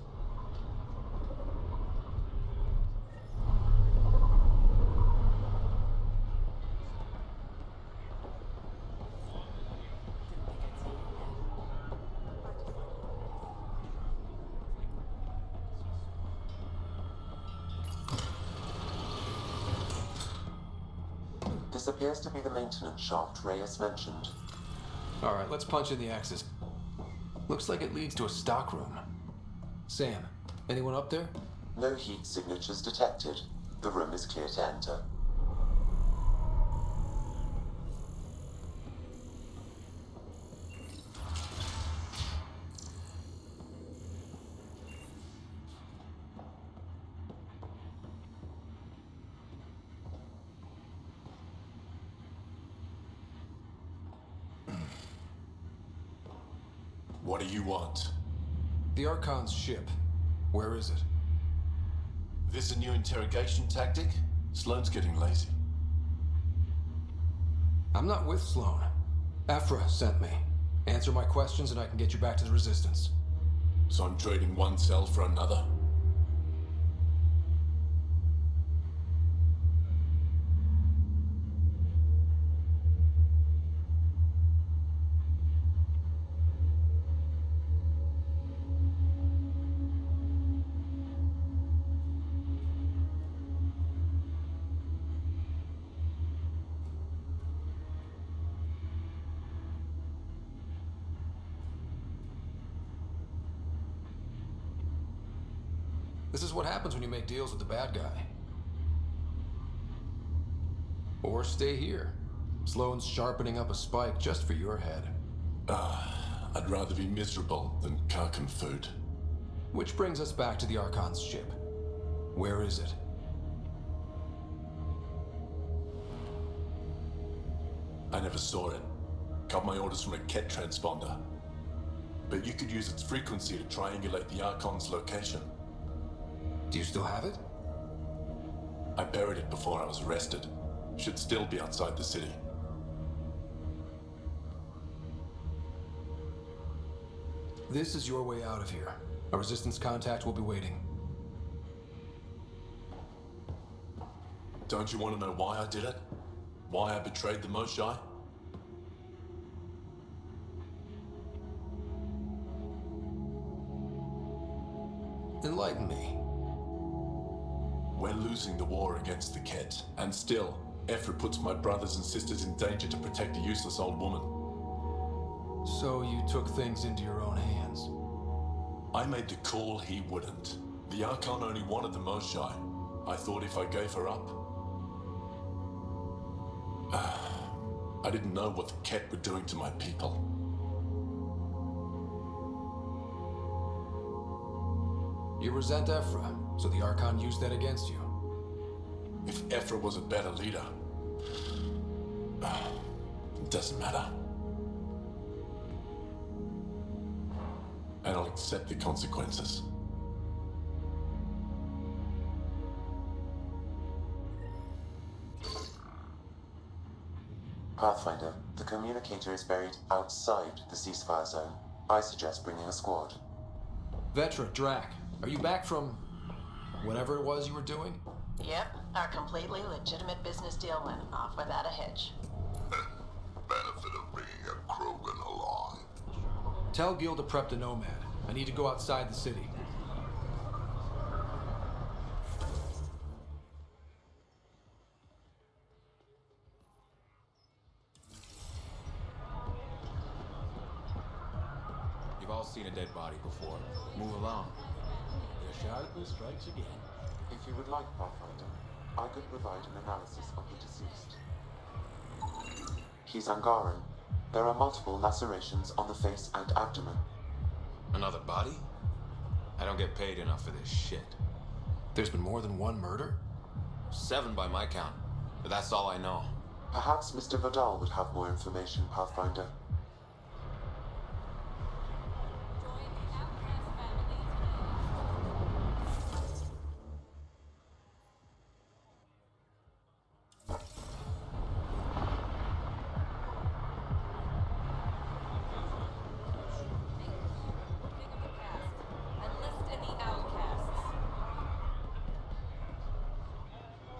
This appears to be the maintenance shaft Reyes mentioned. All right, let's punch in the access. Looks like it leads to a stockroom. Sam, anyone up there? No heat signatures detected. The room is clear to enter. What do you want? The Archon's ship. Where is it? This a new interrogation tactic? Sloane's getting lazy. I'm not with Sloane. Aphra sent me. Answer my questions and I can get you back to the Resistance. So I'm trading one cell for another? This is what happens when you make deals with the bad guy. Or stay here. Sloane's sharpening up a spike just for your head. I'd rather be miserable than Karkan food. Which brings us back to the Archon's ship. Where is it? I never saw it. Got my orders from a Ket transponder. But you could use its frequency to triangulate the Archon's location. Do you still have it? I buried it before I was arrested. Should still be outside the city. This is your way out of here. A Resistance contact will be waiting. Don't you want to know why I did it? Why I betrayed the Moshae? Enlighten me. We're losing the war against the Ket, and still, Ephra puts my brothers and sisters in danger to protect a useless old woman. So you took things into your own hands? I made the call he wouldn't. The Archon only wanted the Moshae. I thought if I gave her up... I didn't know what the Ket were doing to my people. You resent Ephra, so the Archon used that against you. If Ephra was a better leader... it doesn't matter. And I'll accept the consequences. Pathfinder, the communicator is buried outside the ceasefire zone. I suggest bringing a squad. Vetra, Drac, are you back from... whatever it was you were doing? Yep, our completely legitimate business deal went off without a hitch. Benefit of being a Krogan along. Tell Gil to prep the Nomad. I need to go outside the city. You've all seen a dead body before. Move along. The Charlatan strikes again. If you would like, Pathfinder, I could provide an analysis of the deceased. He's Angaran. There are multiple lacerations on the face and abdomen. Another body? I don't get paid enough for this shit. There's been more than one murder? 7 by my count, but that's all I know. Perhaps Mr. Vidal would have more information, Pathfinder.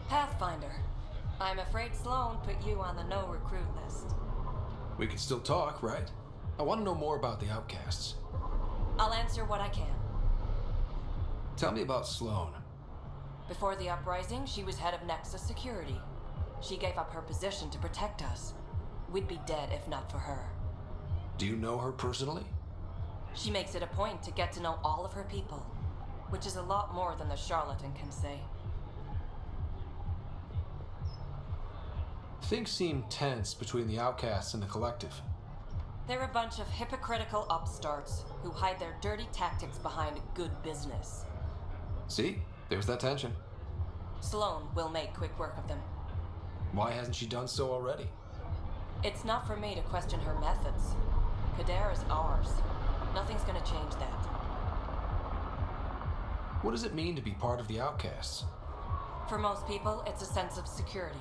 Pathfinder, I'm afraid Sloane put you on the no-recruit list. We can still talk, right? I want to know more about the outcasts. I'll answer what I can. Tell me about Sloane. Before the uprising, she was head of Nexus Security. She gave up her position to protect us. We'd be dead if not for her. Do you know her personally? She makes it a point to get to know all of her people, which is a lot more than the charlatan can say. things seem tense between the outcasts and the collective. They're a bunch of hypocritical upstarts who hide their dirty tactics behind good business. See? There's that tension. Sloane will make quick work of them. Why hasn't she done so already? It's not for me to question her methods. Kader is ours. Nothing's gonna change that. What does it mean to be part of the outcasts? For most people, it's a sense of security.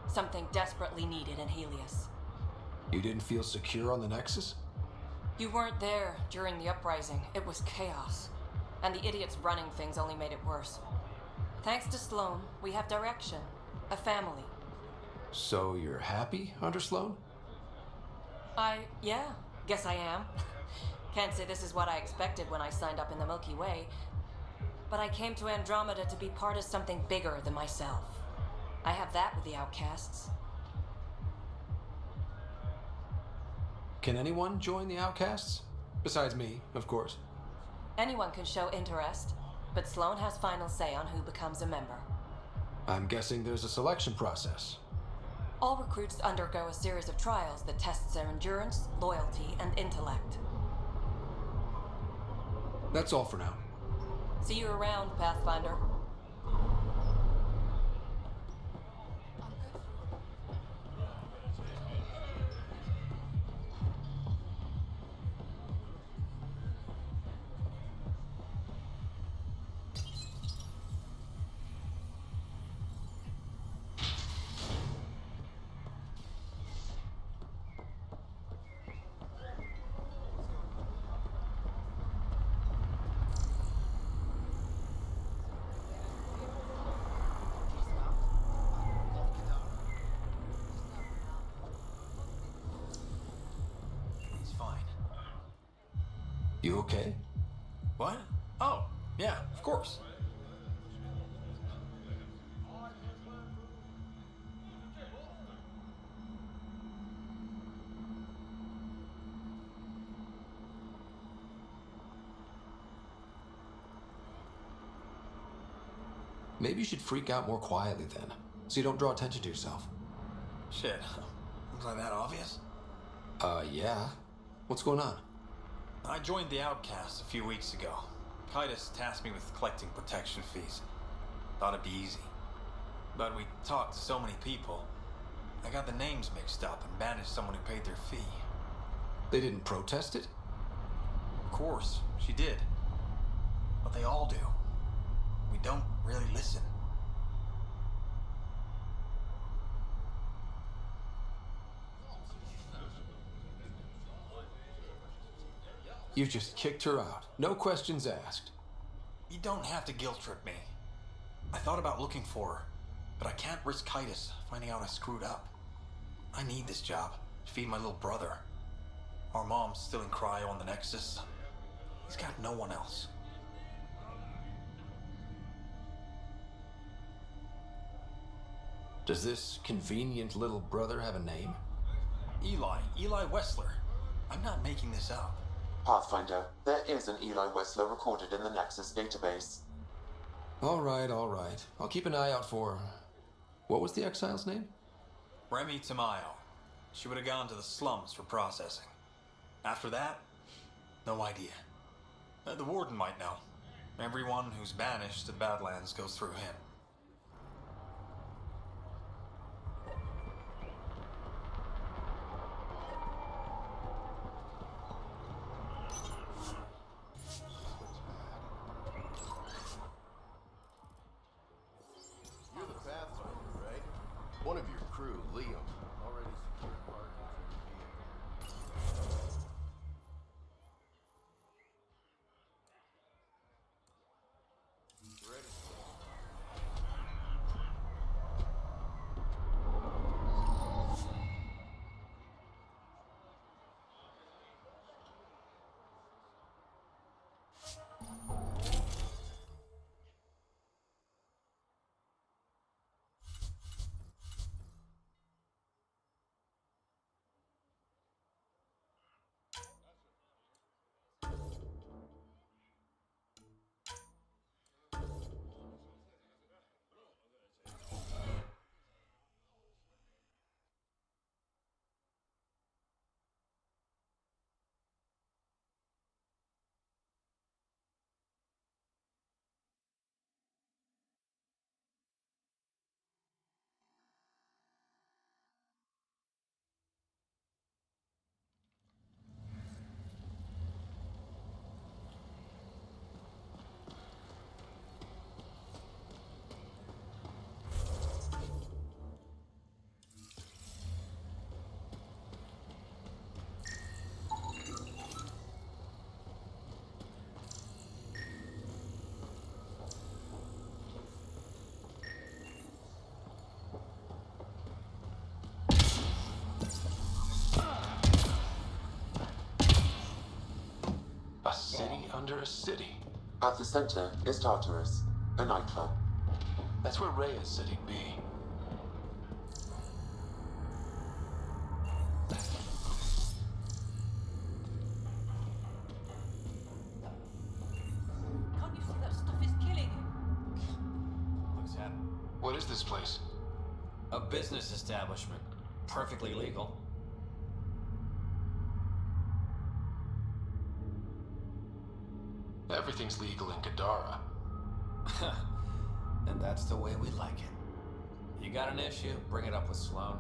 Something desperately needed in Helios. You didn't feel secure on the Nexus? You weren't there during the uprising. It was chaos. And the idiots running things only made it worse. Thanks to Sloane, we have direction. A family. So you're happy under Sloane? Yeah, guess I am. Can't say this is what I expected when I signed up in the Milky Way. But I came to Andromeda to be part of something bigger than myself. I have that with the outcasts. Can anyone join the outcasts? Besides me, of course. Anyone can show interest, but Sloane has final say on who becomes a member. I'm guessing there's a selection process. All recruits undergo a series of trials that tests their endurance, loyalty, and intellect. That's all for now. See you around, Pathfinder. You okay? What? Oh, yeah, of course. Maybe you should freak out more quietly then, so you don't draw attention to yourself. Shit. Was I that obvious? Yeah. What's going on? I joined the Outcasts a few weeks ago. Titus tasked me with collecting protection fees. Thought it'd be easy. But we talked to so many people. I got the names mixed up and banished someone who paid their fee. They didn't protest it? Of course, she did. But they all do. We don't really listen. You just kicked her out. No questions asked. You don't have to guilt trip me. I thought about looking for her, but I can't risk Titus finding out I screwed up. I need this job to feed my little brother. Our mom's still in cryo on the Nexus. He's got no one else. Does this convenient little brother have a name? Eli Wessler. I'm not making this up. Pathfinder, there is an Eli Wessler recorded in the Nexus database. All right. I'll keep an eye out for... What was the exile's name? Remy Tamayo. She would have gone to the slums for processing. After that, no idea. The warden might know. Everyone who's banished to Badlands goes through him. You're the Pathfinder, right? One of your crew, Liam, already secured parking for your vehicle. Ready? under a city. At the center is Tartarus, a nightclub. That's where Rhea said he'd be. Can't you see that stuff is killing him? What's happening? What is this place? A business establishment. Perfectly legal. Everything's legal in Kadara. And that's the way we like it. You got an issue? Bring it up with Sloan.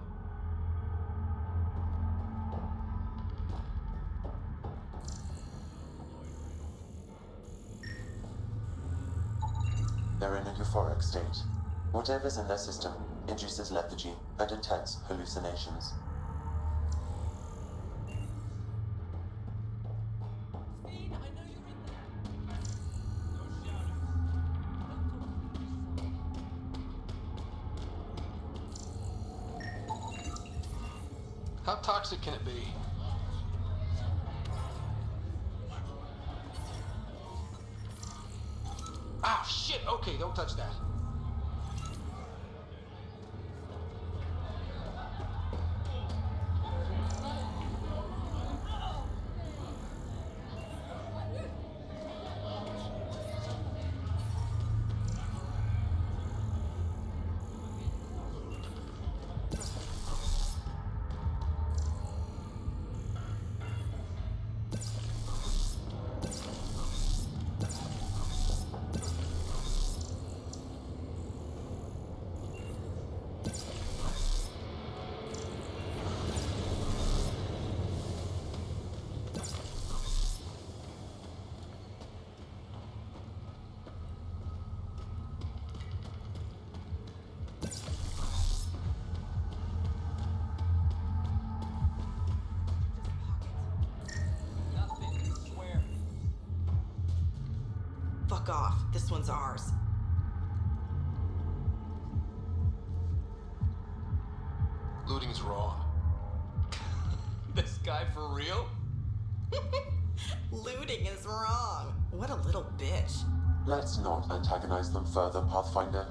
They're in a euphoric state. Whatever's in their system induces lethargy and intense hallucinations. How toxic can it be? Oh shit! Okay, don't touch that. Fuck off. This one's ours. Looting's wrong. This guy for real? Looting is wrong. What a little bitch. Let's not antagonize them further, Pathfinder.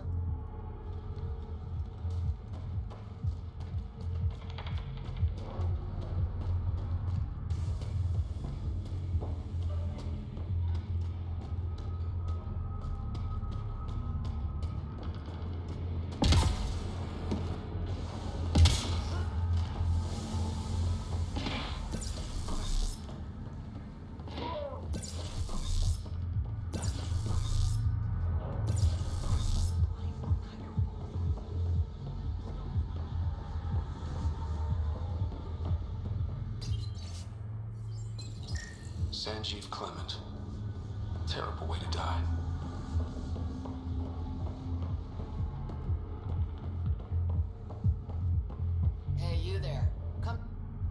Sanjeev Clement. Terrible way to die. Hey, you there. Come.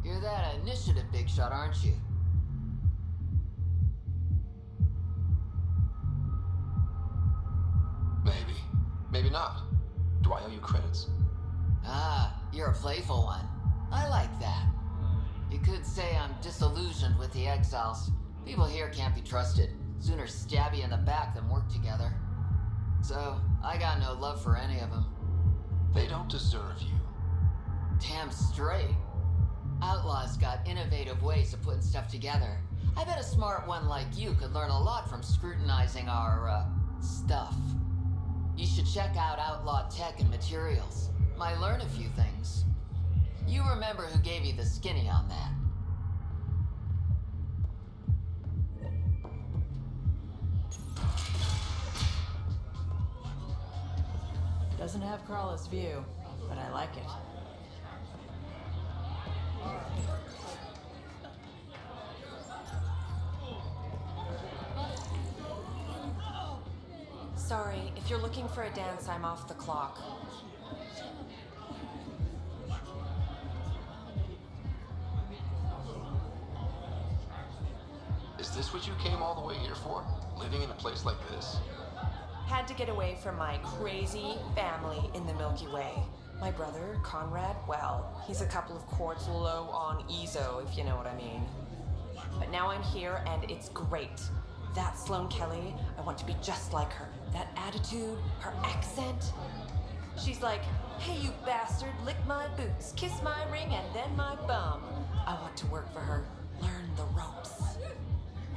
You're that initiative big shot, aren't you? Maybe. Maybe not. Do I owe you credits? Ah, you're a playful one. I like that. You could say I'm disillusioned with the exiles. People here can't be trusted. Sooner stab you in the back than work together. So, I got no love for any of them. They don't deserve you. Damn straight. Outlaws got innovative ways of putting stuff together. I bet a smart one like you could learn a lot from scrutinizing our, stuff. You should check out Outlaw Tech and Materials. Might learn a few things. You remember who gave you the skinny on that. Doesn't have Crawler's view, but I like it. Sorry, if you're looking for a dance, I'm off the clock. Is this what you came all the way here for? Living in a place like this? Had to get away from my crazy family in the Milky Way. My brother, Conrad, well, he's a couple of quarts low on EZO, if you know what I mean. But now I'm here and it's great. That Sloane Kelly, I want to be just like her. That attitude, her accent. She's like, hey, you bastard, lick my boots, kiss my ring, and then my bum. I want to work for her, learn the ropes.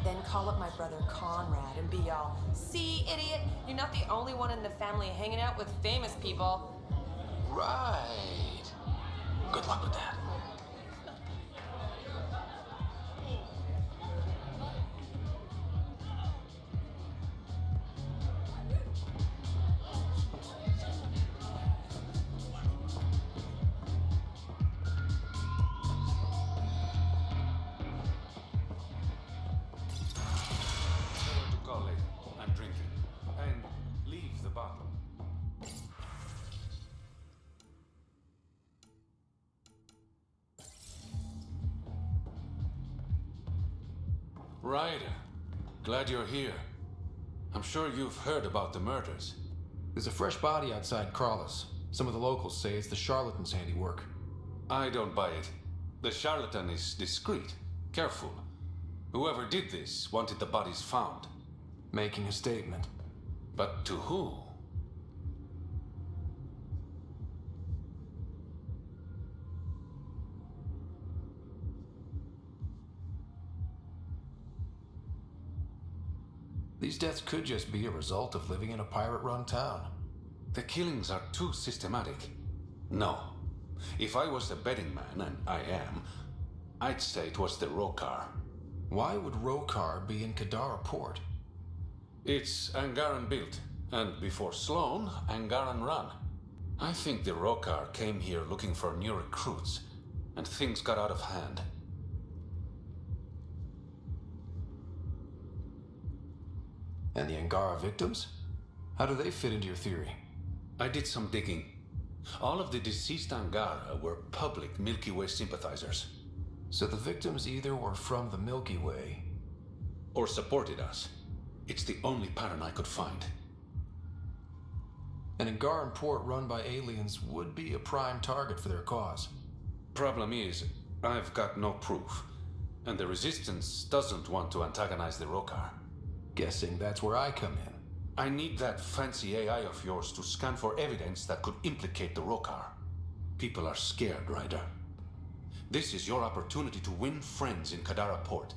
Then call up my brother Conrad and be all, see, idiot, you're not the only one in the family hanging out with famous people. Right. Good luck with that. Ryder, glad you're here. I'm sure you've heard about the murders. There's a fresh body outside Crawlers. Some of the locals say it's the charlatan's handiwork. I don't buy it. The charlatan is discreet, careful. Whoever did this wanted the bodies found. Making a statement. But to who? These deaths could just be a result of living in a pirate-run town. The killings are too systematic. No. If I was the betting man, and I am, I'd say it was the Rokar. Why would Rokar be in Kadara port? It's Angaran built, and before Sloane, Angaran run. I think the Rokar came here looking for new recruits, and things got out of hand. And the Angara victims? How do they fit into your theory? I did some digging. All of the deceased Angara were public Milky Way sympathizers. So the victims either were from the Milky Way... or supported us. It's the only pattern I could find. An Angaran port run by aliens would be a prime target for their cause. Problem is, I've got no proof. And the Resistance doesn't want to antagonize the Rokar. Guessing that's where I come in. I need that fancy AI of yours to scan for evidence that could implicate the Rokar. People are scared, Ryder. This is your opportunity to win friends in Kadara Port.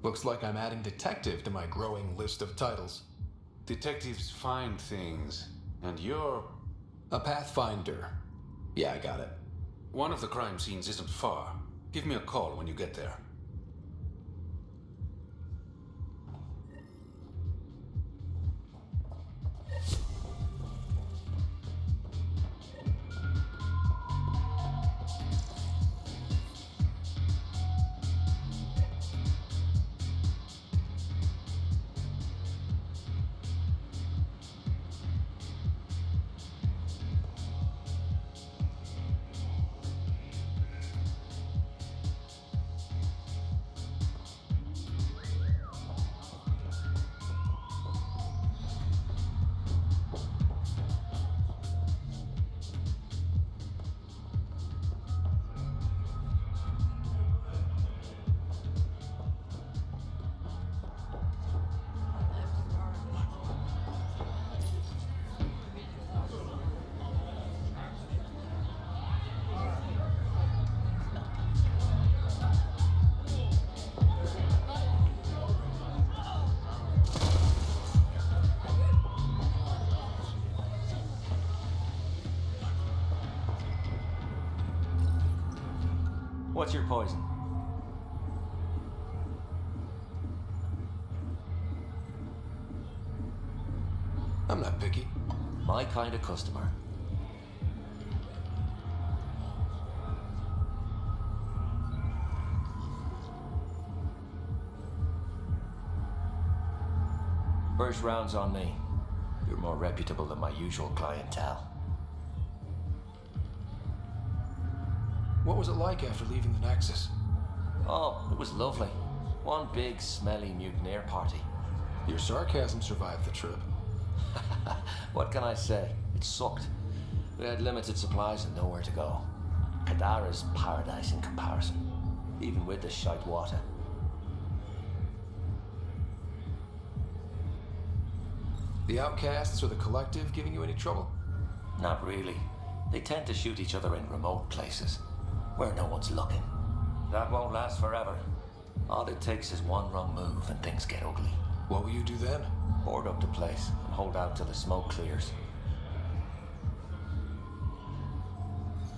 Looks like I'm adding detective to my growing list of titles. Detectives find things, and you're... a pathfinder. Yeah, I got it. One of the crime scenes isn't far. Give me a call when you get there. What's your poison? I'm not picky. My kind of customer. First round's on me. You're more reputable than my usual clientele. What was it like after leaving the Nexus? Oh, it was lovely. One big, smelly mutineer party. Your sarcasm survived the trip. What can I say? It sucked. We had limited supplies and nowhere to go. Kadara's paradise in comparison, even with the shite water. The outcasts or the collective giving you any trouble? Not really. They tend to shoot each other in remote places, where no one's looking. That won't last forever. All it takes is one wrong move and things get ugly. What will you do then? Board up the place and hold out till the smoke clears.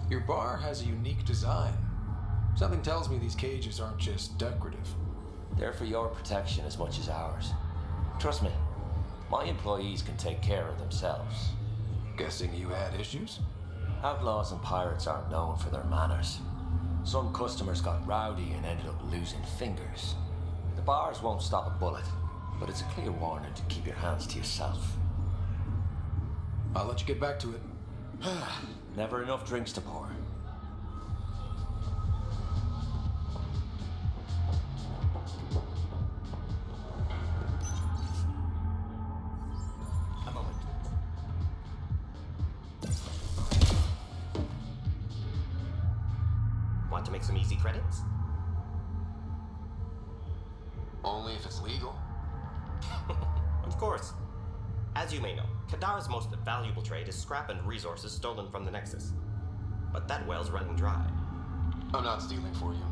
Your bar has a unique design. Something tells me these cages aren't just decorative. They're for your protection as much as ours. Trust me, my employees can take care of themselves. Guessing you had issues? Outlaws and pirates aren't known for their manners. Some customers got rowdy and ended up losing fingers. The bars won't stop a bullet, but it's a clear warning to keep your hands to yourself. I'll let you get back to it. Never enough drinks to pour. A moment. Want to make some easy credits? Only if it's legal. Of course. As you may know, Kadara's most valuable trade is scrap and resources stolen from the Nexus. But that well's running dry. I'm not stealing for you.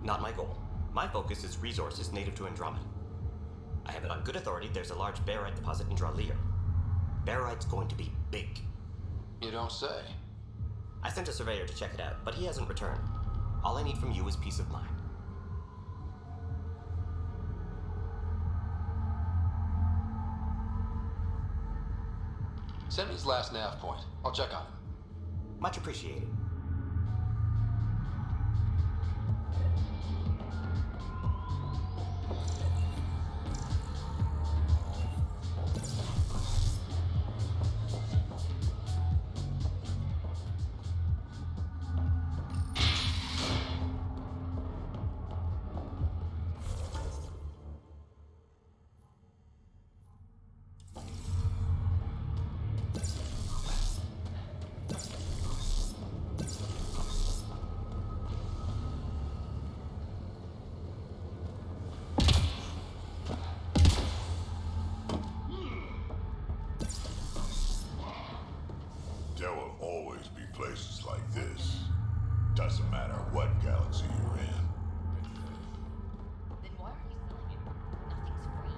Not my goal. My focus is resources native to Andromeda. I have it on good authority there's a large barite deposit in Draleer. Barite's going to be big. You don't say. I sent a surveyor to check it out, but he hasn't returned. All I need from you is peace of mind. Send me his last nav point. I'll check on him. Much appreciated. There will always be places like this. Doesn't matter what galaxy you're in. Then why are you selling it? Nothing's free.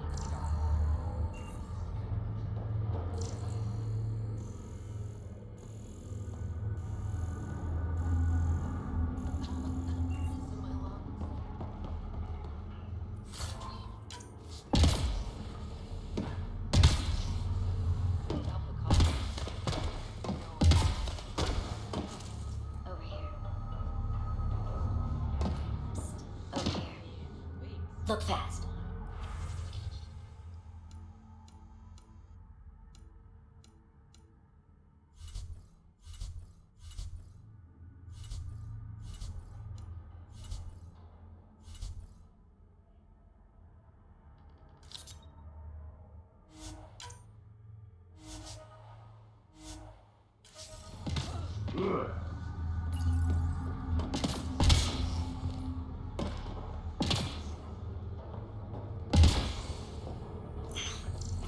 Over here. Psst. Over here. Look fast.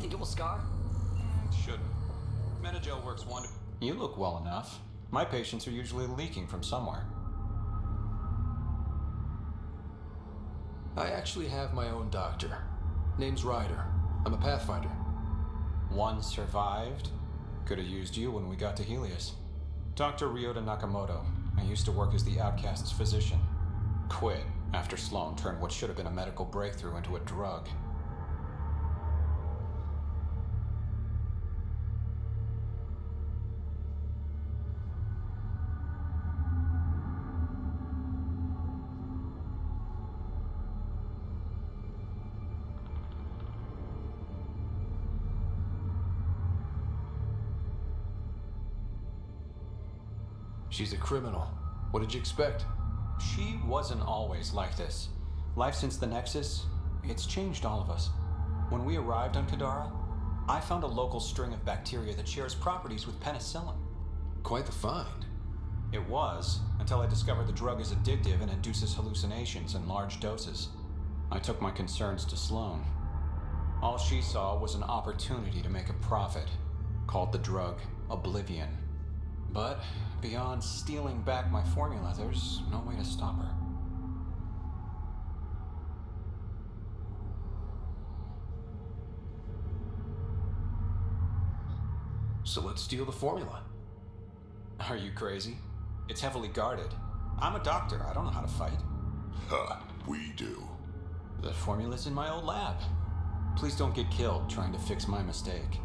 Think it will scar? Shouldn't. Metagel works wonderful. You look well enough. My patients are usually leaking from somewhere. I actually have my own doctor. Name's Ryder. I'm a Pathfinder. One survived. Could have used you when we got to Helios. Dr. Ryota Nakamoto. I used to work as the Outcast's physician. Quit after Sloan turned what should have been a medical breakthrough into a drug. She's a criminal. What did you expect? She wasn't always like this. Life since the Nexus, it's changed all of us. When we arrived on Kadara, I found a local string of bacteria that shares properties with penicillin. Quite the find. It was, until I discovered the drug is addictive and induces hallucinations in large doses. I took my concerns to Sloane. All she saw was an opportunity to make a profit, called the drug Oblivion. But beyond stealing back my formula, there's no way to stop her. So let's steal the formula. Are you crazy? It's heavily guarded. I'm a doctor. I don't know how to fight. We do. The formula's in my old lab. Please don't get killed trying to fix my mistake.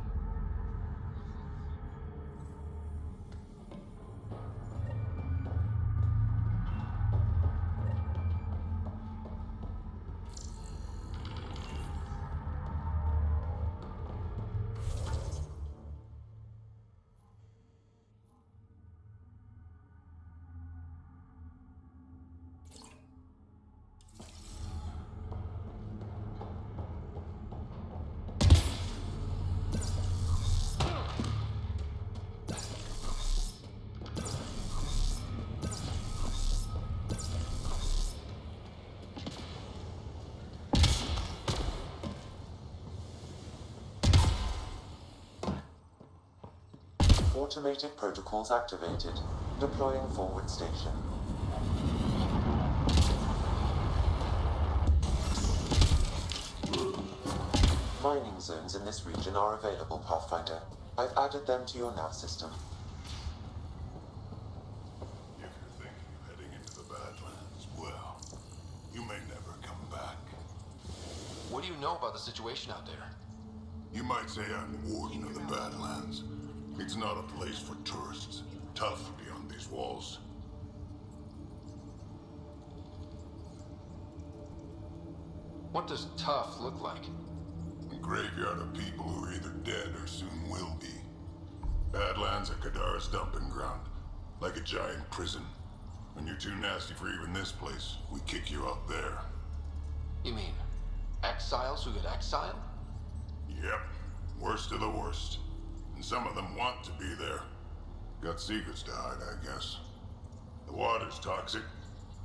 Automated protocols activated. Deploying forward station. Mining zones in this region are available, Pathfinder. I've added them to your nav system. If you're thinking of heading into the Badlands, well, you may never come back. What do you know about the situation out there? You might say I'm warden of the Badlands. It's not a place for tourists. Tough beyond these walls. What does tough look like? A graveyard of people who are either dead or soon will be. Badlands are Kadara's dumping ground. Like a giant prison. When you're too nasty for even this place, we kick you out there. You mean exiles who get exiled? Yep. Worst of the worst. And some of them want to be there. Got secrets to hide, I guess. The water's toxic.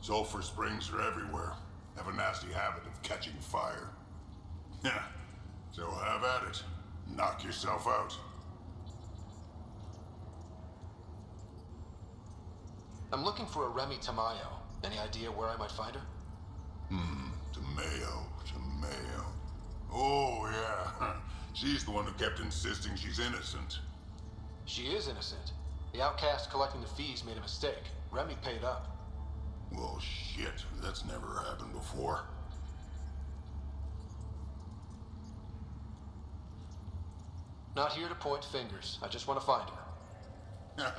Sulfur springs are everywhere. Have a nasty habit of catching fire. Yeah. So have at it. Knock yourself out. I'm looking for a Remy Tamayo. Any idea where I might find her? Tamayo. Oh, yeah. She's the one who kept insisting she's innocent. She is innocent. The outcast collecting the fees made a mistake. Remy paid up. Well, shit. That's never happened before. Not here to point fingers. I just want to find her.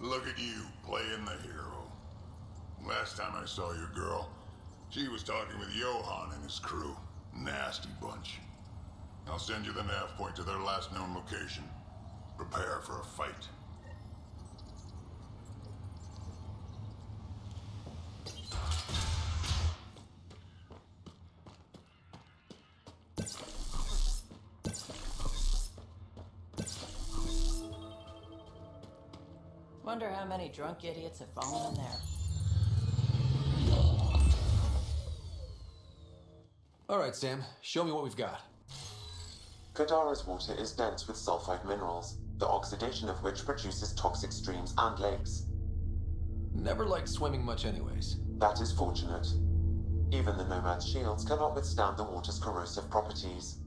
Look at you, playing the hero. Last time I saw your girl, she was talking with Johan and his crew. Nasty bunch. I'll send you the nav point to their last known location. Prepare for a fight. Wonder how many drunk idiots have fallen in there. All right, Sam. Show me what we've got. Kadara's water is dense with sulfide minerals, the oxidation of which produces toxic streams and lakes. Never liked swimming much anyways. That is fortunate. Even the Nomad's shields cannot withstand the water's corrosive properties.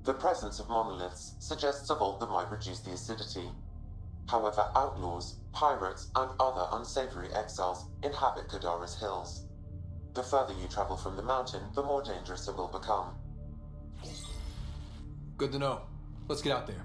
The presence of monoliths suggests a vault that might reduce the acidity. However, outlaws, pirates, and other unsavory exiles inhabit Kadara's hills. The further you travel from the mountain, the more dangerous it will become. Good to know. Let's get out there.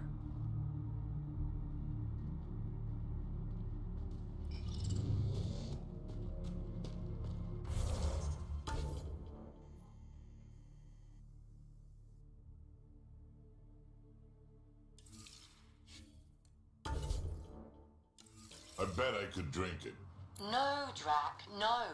I bet I could drink it. No, Drac, no.